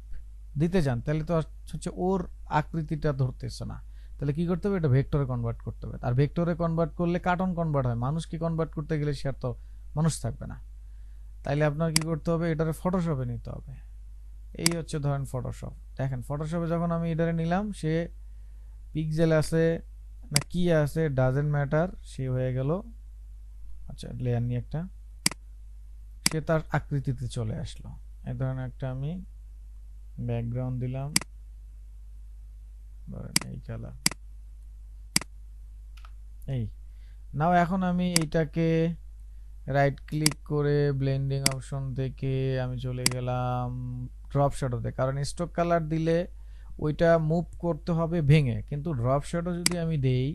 দিতে যান, তাহলে তো হচ্ছে ওর আকৃতিটা ধরতেছে না, তাহলে কি করতে হবে, এটা ভেক্টরে কনভার্ট করতে হবে, আর ভেক্টরে কনভার্ট করলে কার্টন কনভার্ট হয়, মানুষকে কনভার্ট করতে গেলে সে আর তো মানুষ থাকবে না, তাইলে আপনার কি করতে হবে, এটারে ফটোশপে নিতে হবে। এই হচ্ছে ধরেন ফটোশপ, দেখেন ফটোশপে যখন আমি এটারে নিলাম, সে পিক্সেল আছে না কি আছে ডাজেন্ট ম্যাটার, সে হয়ে গেল, আচ্ছা লেয়ার নিয়ে একটা, সে তার আকৃতিতে চলে আসলো। এই ধরনের একটা আমি ব্যাকগ্রাউন্ড দিলাম, ধরেন এই কালার, এই নাও এখন আমি এইটাকে রাইট ক্লিক করে ব্লেন্ডিং অপশন থেকে আমি চলে গেলাম ড্রপ শ্যাডোতে, কারণ স্টক কালার দিলে ওইটা মুভ করতে হবে ভেঙে, কিন্তু ড্রপ শ্যাডো যদি আমি দেই,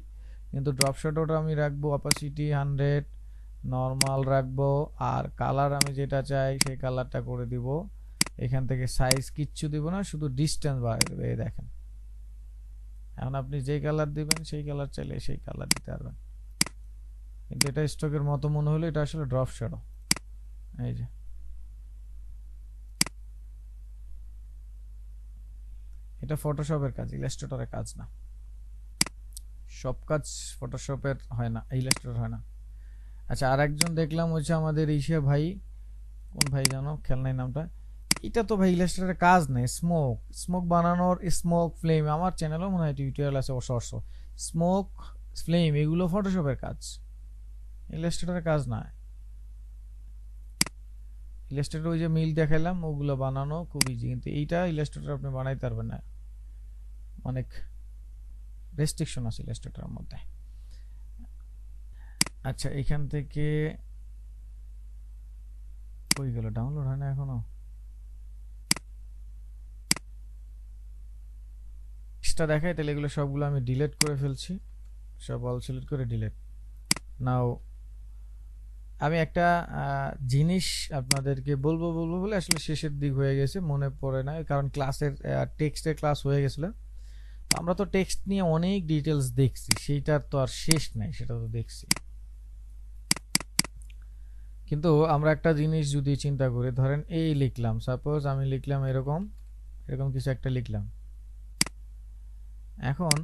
কিন্তু ড্রপ শ্যাডোটা আমি রাখবো অপাসিটি 100, নর্মাল রাখবো, আর কালার আমি যেটা চাই সেই কালারটা করে দিব, এখান থেকে সাইজ কিচ্ছু দিব না, শুধু ডিস্টেন্স বাড়িয়ে দেবে, এই দেখেন। এখন আপনি যেই কালার দিবেন সেই কালার চাইলে সেই কালার দিতে পারবেন, কিন্তু এটা স্টকের মতো মনে হলো, এটা আসলে ড্রপ শ্যাডো। এই যে এটা ফটোশপের কাজ, ইলাস্ট্রেটরের কাজ না, সব কাজ ফটোশপের হয় না, ইলাস্ট্রেটর হয় না। আচ্ছা আর একজন দেখলাম হচ্ছে আমাদের ঈশা ভাই, কোন ভাই জানো খেয়াল নাই নামটা, এটা তো ভাই ইলাস্ট্রেটরের কাজ নেই, স্মোক বানানোর, স্মোক ফ্লেম, আমার চ্যানেলও মনে হয় টিউটোরিয়াল আছে অবশ্য, স্মোক ফ্লেম, এগুলো ফটোশপের কাজ, ইলাস্ট্রেটরের কাজ না। ইলাস্ট্রেটর ওই যে মিল দেখাইলাম ওগুলো বানানো খুব ইজি, কিন্তু এইটা ইলাস্ট্রেটর আপনি বানাইতে পারবেন না, অনেক রেস্ট্রিকশন আছে ইলাস্ট্রেটরের মধ্যে। আচ্ছা এখান থেকে কই গেল, ডাউনলোড হয় না এখনো। এক্সট্রা দেখায়, তাহলে এগুলো সবগুলো আমি ডিলিট করে ফেলছি, সব অল সিলেক্ট করে ডিলিট। নাও আমি একটা জিনিস আপনাদেরকে বলবো বলবো বলে আসলে শেষের দিক হয়ে গেছে, মনে পড়ে না, কারণ ক্লাসের টেক্সটের ক্লাস হয়ে গেছিল। তো আমরা তো টেক্সট নিয়ে অনেক ডিটেলস দেখছি, সেইটার তো আর শেষ নাই, সেটা তো দেখছি। কিন্তু আমরা একটা জিনিস যদি চিন্তা করি, ধরেন এই লিখলাম, সাপোজ আমি লিখলাম এরকম এরকম কিছু একটা লিখলাম। এখন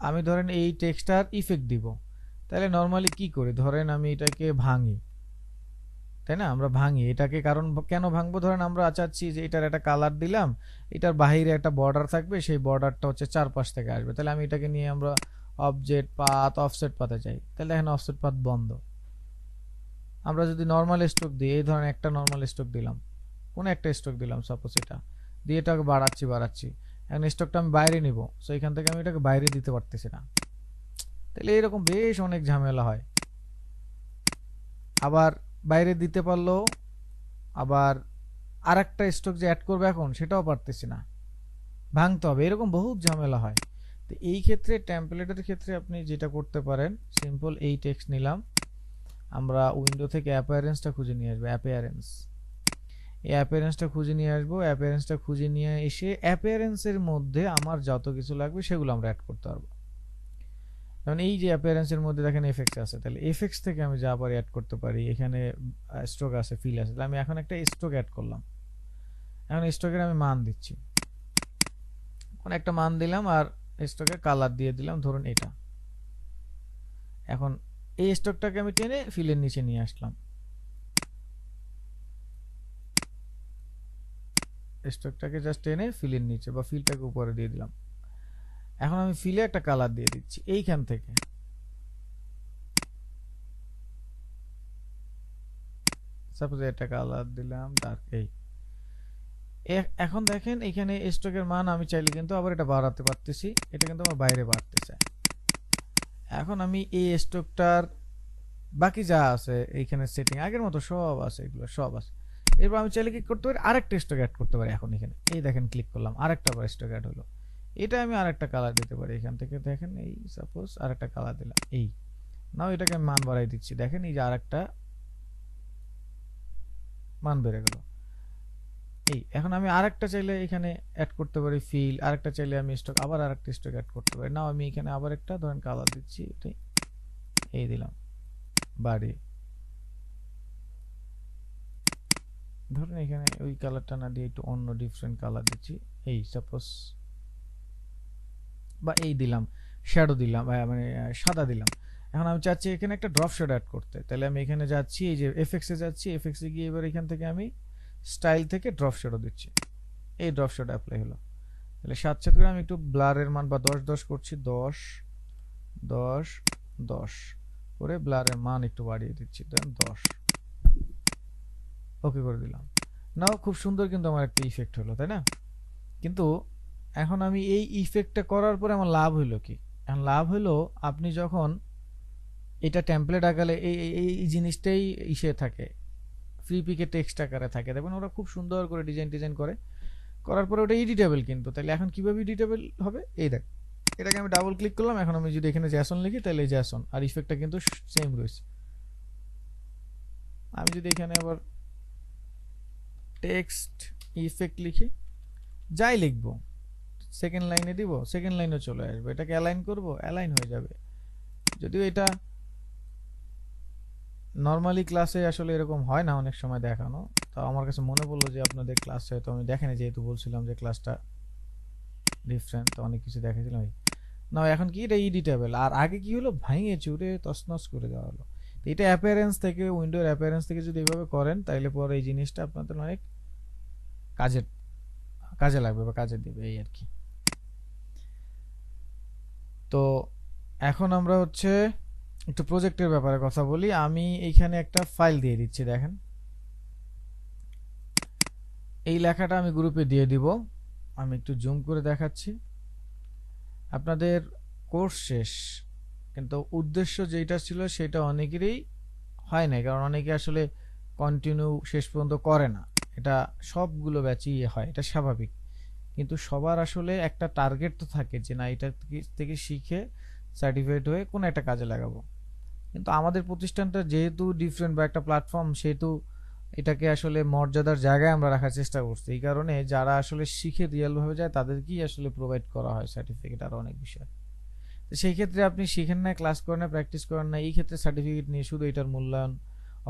আমি ধরেন এই টেক্সটার ইফেক্ট দিব, তাহলে নর্মালি কি করি, ধরেন আমি এটাকে ভাঙি, তাই না, আমরা ভাঙি এটাকে, কারণ কেন ভাঙবো, ধরেন আমরা চাচ্ছি যে এটার একটা কালার দিলাম, এটার বাহিরে একটা বর্ডার থাকবে, সেই বর্ডারটা হচ্ছে চারপাশ থেকে আসবে, তাহলে আমি এটাকে নিয়ে আমরা অবজেক্ট পাথ অফসেট পাথে যাই, তাহলে এখানে অফসেট পাথ বন্ধ। আমরা যদি নর্মাল স্ট্রোক দিই, এই ধরেন একটা নর্মাল স্ট্রোক দিলাম, কোন একটা স্ট্রোক দিলাম সাপোজ, এটা দিয়ে এটাকে বাড়াচ্ছি, এখন স্ট্রোকটা আমি বাইরে নিব, সো এখান থেকে আমি এটাকে বাইরে দিতে পারতেছি না, তাহলে এরকম বেশ অনেক ঝামেলা হয়। আবার বাইরে দিতে পারলেও আবার আরেকটা স্ট্রোক যে অ্যাড করবে এখন সেটাও পারতেছি না, ভাঙতে হবে, এরকম বহুত ঝামেলা হয়। তো এই ক্ষেত্রে টেমপ্লেটের ক্ষেত্রে আপনি যেটা করতে পারেন, সিম্পল এই টেক্সট নিলাম, আমরা উইন্ডো থেকে অ্যাপিয়ারেন্সটা খুঁজে নিয়ে আসবো, এই অ্যাপিয়ারেন্সটা খুঁজে নিয়ে আসবো, অ্যাপিয়ারেন্সটা খুঁজে নিয়ে এসে অ্যাপিয়ারেন্সের মধ্যে আমার যত কিছু লাগবে সেগুলো আমরা অ্যাড করতে পারবো। যেমন এই যে অ্যাপিয়ারেন্সের মধ্যে দেখেন এফেক্টস আছে, তাহলে এফেক্টস থেকে আমি যা পারি অ্যাড করতে পারি, এখানে স্ট্রোক আছে, ফিল আছে, তাহলে আমি এখন একটা স্ট্রোক অ্যাড করলাম, এখন স্ট্রোকের আমি মান দিচ্ছি, কোন একটা মান দিলাম আর স্ট্রোকের কালার দিয়ে দিলাম, ধরুন এটা। এখন এই স্ট্রোকটাকে আমি টেনে ফিলের নিচে নিয়ে আসলাম, স্ট্রোকটাকে জাস্ট টেনে ফিলের নিচে বা ফিলটাকে উপরে দিয়ে দিলাম। এখন আমি ফিলে একটা কালার দিয়ে দিচ্ছি এইখান থেকে, সাপোজ একটা কালার দিলাম ডার্ক, এই এখন দেখেন এখানে স্ট্রোকের মান আমি চাইলে কিন্তু আবার এটা বাড়াতে পারতেছি, এটা কিন্তু আমার বাইরে বাড়তেছে। এখন আমি এই স্ট্রোকটার বাকি যা আছে এইখানে সেটিং আগের মতো সব আছে, এগুলো সব আছে। এরপর আমি চাইলে কি করতে পারি, আরেকটা স্ট্রোক অ্যাড করতে পারি। এখন এখানে এই দেখেন ক্লিক করলাম, আরেকটা বার স্ট্রোক অ্যাড হলো, এটা আমি আরেকটা কালার দিতে পারি, এখান থেকে দেখেন এই সাপোজ আরেকটা কালার দিলাম, এই নাও এটাকে আমি মান বাড়াই দিচ্ছি, দেখেন এই যে আরেকটা মান বেড়ে গেল। এই এখন আমি আরেকটা চাইলে এখানে অ্যাড করতে পারি ফিল, আরেকটা চাইলে আমি স্টক আবার আরেকটা স্টক অ্যাড করতে পারি। নাও আমি এখানে আবার একটা ধরেন কালার দিচ্ছি, এটাই এই দিলাম বাড়ি, ধরেন এখানে ওই কালারটা না দিয়ে একটু অন্য ডিফারেন্ট কালার দিচ্ছি, এই সাপোজ, বা এই দিলাম শ্যাডো দিলাম, মানে সাদা দিলাম। এখন আমি চাচ্ছি এখানে একটা ড্রপ শ্যাডো অ্যাড করতে, তাহলে আমি এখানে যাচ্ছি, এই যে এফএক্স এ যাচ্ছি, এফএক্স এ গিয়ে এবার এখান থেকে আমি স্টাইল থেকে ড্রপ শ্যাডো দিচ্ছি, এই ড্রপ শ্যাডো অ্যাপ্লাই হলো। তাহলে সাথে করে আমি একটু ব্লারের মান বা 10 করছি, 10 করে ব্লারের মান একটু বাড়িয়ে দিচ্ছি, দেন 10, ওকে করে দিলাম। নাও খুব সুন্দর কিন্তু আমার একটা ইফেক্ট হলো, তাই না? কিন্তু এখন আমি এই ইফেক্টটা করার পরে আমার লাভ হইলো কি? এখন লাভ হইলো আপনি যখন এটা টেমপ্লেট আকারে এই জিনিসটাই ইসে থাকে, ফ্রি পিকে টেক্সট আকারে থাকে, দেখবেন ওরা খুব সুন্দর করে ডিজাইন করে, করার পরে ওটা এডিটেবল। কিন্তু তাহলে এখন কিভাবে এডিটেবল হবে, এই দেখ, এটাকে আমি ডাবল ক্লিক করলাম, এখন আমি যদি এখানে জ্যাসন লিখি তাহলে জ্যাসন, আর ইফেক্টটা কিন্তু সেম রয়েছে। আমি যদি এখানে আবার টেক্সট ইফেক্ট লিখি, যাই লিখবো, সেকেন্ড লাইনে দিব, সেকেন্ড লাইনে চলে আসবে, এটাকে অ্যালাইন করব, অ্যালাইন হয়ে যাবে। যদিও এটা নর্মালি ক্লাসে আসলে এরকম হয় না অনেক সময় দেখানো, তো আমার কাছে মনে পড়লো যে আপনাদের ক্লাসে তো আমি দেখেনি, যেহেতু বলছিলাম যে ক্লাসটা ডিফারেন্ট, তো অনেক কিছু দেখাছিলাম। না এখন কি এটা এডিটেবল, আর আগে কি হলো ভেঙে চুরে তছনছ করে দেওয়া হলো। তো এটা অ্যাপিয়ারেন্স থেকে, উইন্ডোর অ্যাপিয়ারেন্স থেকে যদি এইভাবে করেন তাহলে পরে এই জিনিসটা আপনাদের অনেক কাজে লাগবে বা কাজে দিবে, এই আর কি। তো এখন আমরা হচ্ছে একটু প্রজেক্টের ব্যাপারে কথা বলি। আমি এইখানে একটা ফাইল দিয়ে দিচ্ছি, দেখেন এই লেখাটা আমি গ্রুপে দিয়ে দিব। আমি একটু জুম করে দেখাচ্ছি। আপনাদের কোর্স শেষ, কিন্তু উদ্দেশ্য যেটা ছিল সেটা অনেকেরই হয় না, কারণ অনেকে আসলে কন্টিনিউ শেষ পর্যন্ত করে না। এটা সবগুলো ব্যাচই হয়, এটা স্বাভাবিক। কিন্তু সবার আসলে একটা টার্গেট তো থাকে যে না, এটা থেকে শিখে সার্টিফাইড হয়ে কোনো একটা কাজে লাগাবো। কিন্তু আমাদের প্রতিষ্ঠানটা যেহেতু ডিফারেন্ট বা একটা প্ল্যাটফর্ম, সেহেতু এটাকে আসলে মর্যাদার জায়গায় আমরা রাখার চেষ্টা করছি। এই কারণে যারা আসলে শিখে রিয়েল ভাবে যায় তাদেরকেই আসলে প্রোভাইড করা হয় সার্টিফিকেট আর অনেক বিষয়। তো সেই ক্ষেত্রে আপনি শিখেন না, ক্লাস করেন না, প্র্যাকটিস করেন না, এই ক্ষেত্রে সার্টিফিকেট নিয়ে শুধু এটার মূল্যায়ন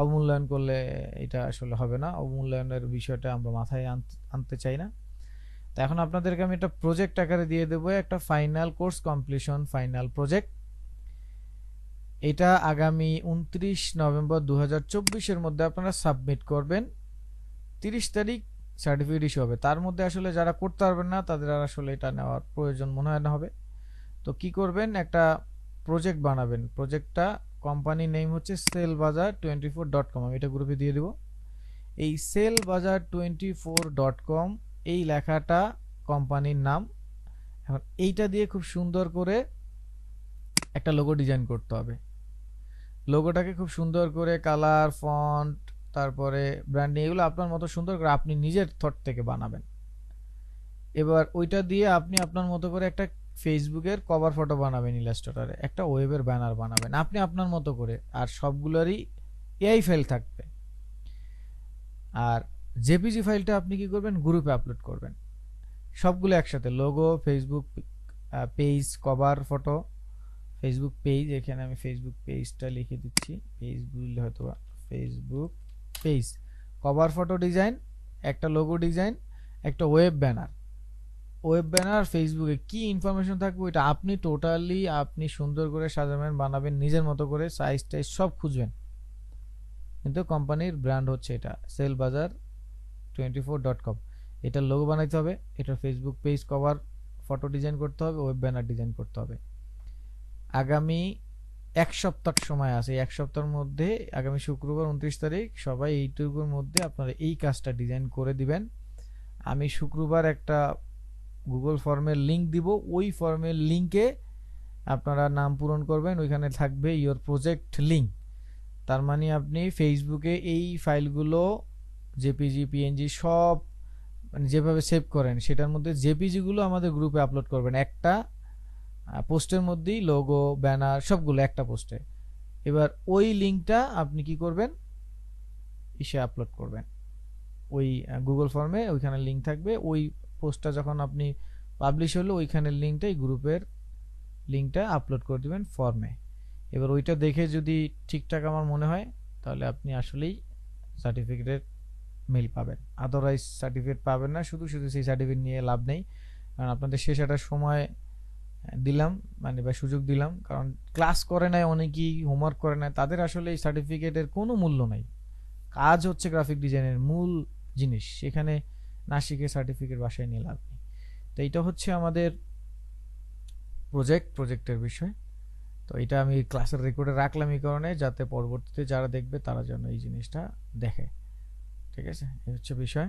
অবমূল্যায়ন করলে এটা আসলে হবে না। অবমূল্যায়নের বিষয়টা আমরা মাথায় আনতে চাই না। তো এখন আপনাদেরকে আমি একটা প্রজেক্ট আকারে দিয়ে দেবো, একটা final course completion final project. এটা আগামী 29 নভেম্বর 2024-এর মধ্যে আপনারা সাবমিট করবেন। 30 তারিখ সার্টিফিকেট ইস্যু হবে। তার মধ্যে আসলে যারা করতে পারবেন না তাদের আর আসলে এটা নেওয়ার প্রয়োজন মনে হয় না হবে। তো কি করবেন, একটা প্রজেক্ট বানাবেন। প্রজেক্টটা কোম্পানির নেম হচ্ছে sellbazaar24.com, আমি এটা গ্রুপে দিয়ে দেব। এই sellbazaar24.com এই লেখাটা কোম্পানির নাম। এখন এইটা দিয়ে খুব সুন্দর করে একটা লোগো ডিজাইন করতে হবে। লোগোটাকে খুব সুন্দর করে কালার, ফন্ট, তারপরে ব্র্যান্ডিং, এগুলো আপনার মতো সুন্দর করে আপনি নিজের থট থেকে বানাবেন। এবার ওইটা দিয়ে আপনি আপনার মতো করে একটা ফেসবুকের কভার ফটো বানাবেন, ইলাস্ট্রেটরে একটা ওয়েবের ব্যানার বানাবেন আপনি আপনার মতো করে, আর সবগুলোরই এআই ফাইল থাকবে। আর জেপিজি ফাইলটা আপনি কি করবেন, গ্রুপে আপলোড করবেন সবগুলো একসাথে, logo, Facebook page, cover photo, Facebook page, এখানে আমি ফেসবুক পেজটা লিখে দিচ্ছি, পেজগুলো হয়তো Facebook page, cover photo design, একটা লোগো ডিজাইন, একটা ওয়েব ব্যানার। ওয়েব ব্যানার ফেসবুকে কি ইনফরমেশন থাকবে ওইটা আপনি টোটালি আপনি সুন্দর করে সাজাবেন, বানাবেন নিজের মতো করে, সাইজ টাইজ সব খুঁজবেন। কিন্তু কোম্পানির ব্র্যান্ড হচ্ছে এটা sellbazaar24.com। এটার লোগো বানাইতে হবে, এটা Facebook page, cover photo design করতে হবে, ওয়েব ব্যানার ডিজাইন করতে হবে। আগামী 1 সপ্তাহ সময় আছে, 1 সপ্তাহের মধ্যে আগামী শুক্রবার 29 তারিখ সবাই এইটুকুর মধ্যে আপনারা এই কাজটা ডিজাইন করে দিবেন। আমি শুক্রবার একটা গুগল ফর্মের লিংক দিব, ওই ফর্মের লিংকে আপনারা নাম পূরণ করবেন, ওইখানে থাকবে ইওর প্রজেক্ট লিংক। তার মানে আপনি ফেসবুকে এই ফাইলগুলো জেপিজি, পিএনজি সব মানে যেভাবে সেভ করেন সেটার মধ্যে জেপিজি গুলো আমাদের গ্রুপে আপলোড করবেন, একটা পোস্টের মধ্যেই লোগো, ব্যানার সবগুলো একটা পোস্টে। এবার ওই লিংকটা আপনি কি করবেন, ইসে আপলোড করবেন ওই গুগল ফর্মে, ওইখানে লিংক থাকবে। ওই পোস্টটা যখন আপনি পাবলিশ হলো ওইখানের লিংকটাই গ্রুপের লিংকটা আপলোড করে দিবেন ফর্মে। এবার ওইটা দেখে যদি ঠিকঠাক আমার মনে হয় তাহলে আপনি আসলেই সার্টিফিকেটের মেল পাবেন, আদারওয়াইজ সার্টিফিকেট পাবেন না। শুধু শুধু সেই সার্টিফিকেট নিয়ে লাভ নেই, কারণ আপনাদের শেষ একটা সময় দিলাম মানে বা সুযোগ দিলাম, কারণ ক্লাস করে নাই, অনেকেই হোমওয়ার্ক করে নাই, তাদের আসলে এই সার্টিফিকেটের কোনো মূল্য নাই। কাজ হচ্ছে গ্রাফিক ডিজাইনের মূল জিনিস, সেখানে না শিখে সার্টিফিকেট বাসায় নিয়ে লাভ নেই। তো এইটা হচ্ছে আমাদের প্রজেক্টের বিষয়। তো এটা আমি ক্লাসের রেকর্ডে রাখলাম এই কারণে, যাতে পরবর্তীতে যারা দেখবে তারা যেন এই জিনিসটা দেখে। ঠিক আছে, এই হচ্ছে বিষয়।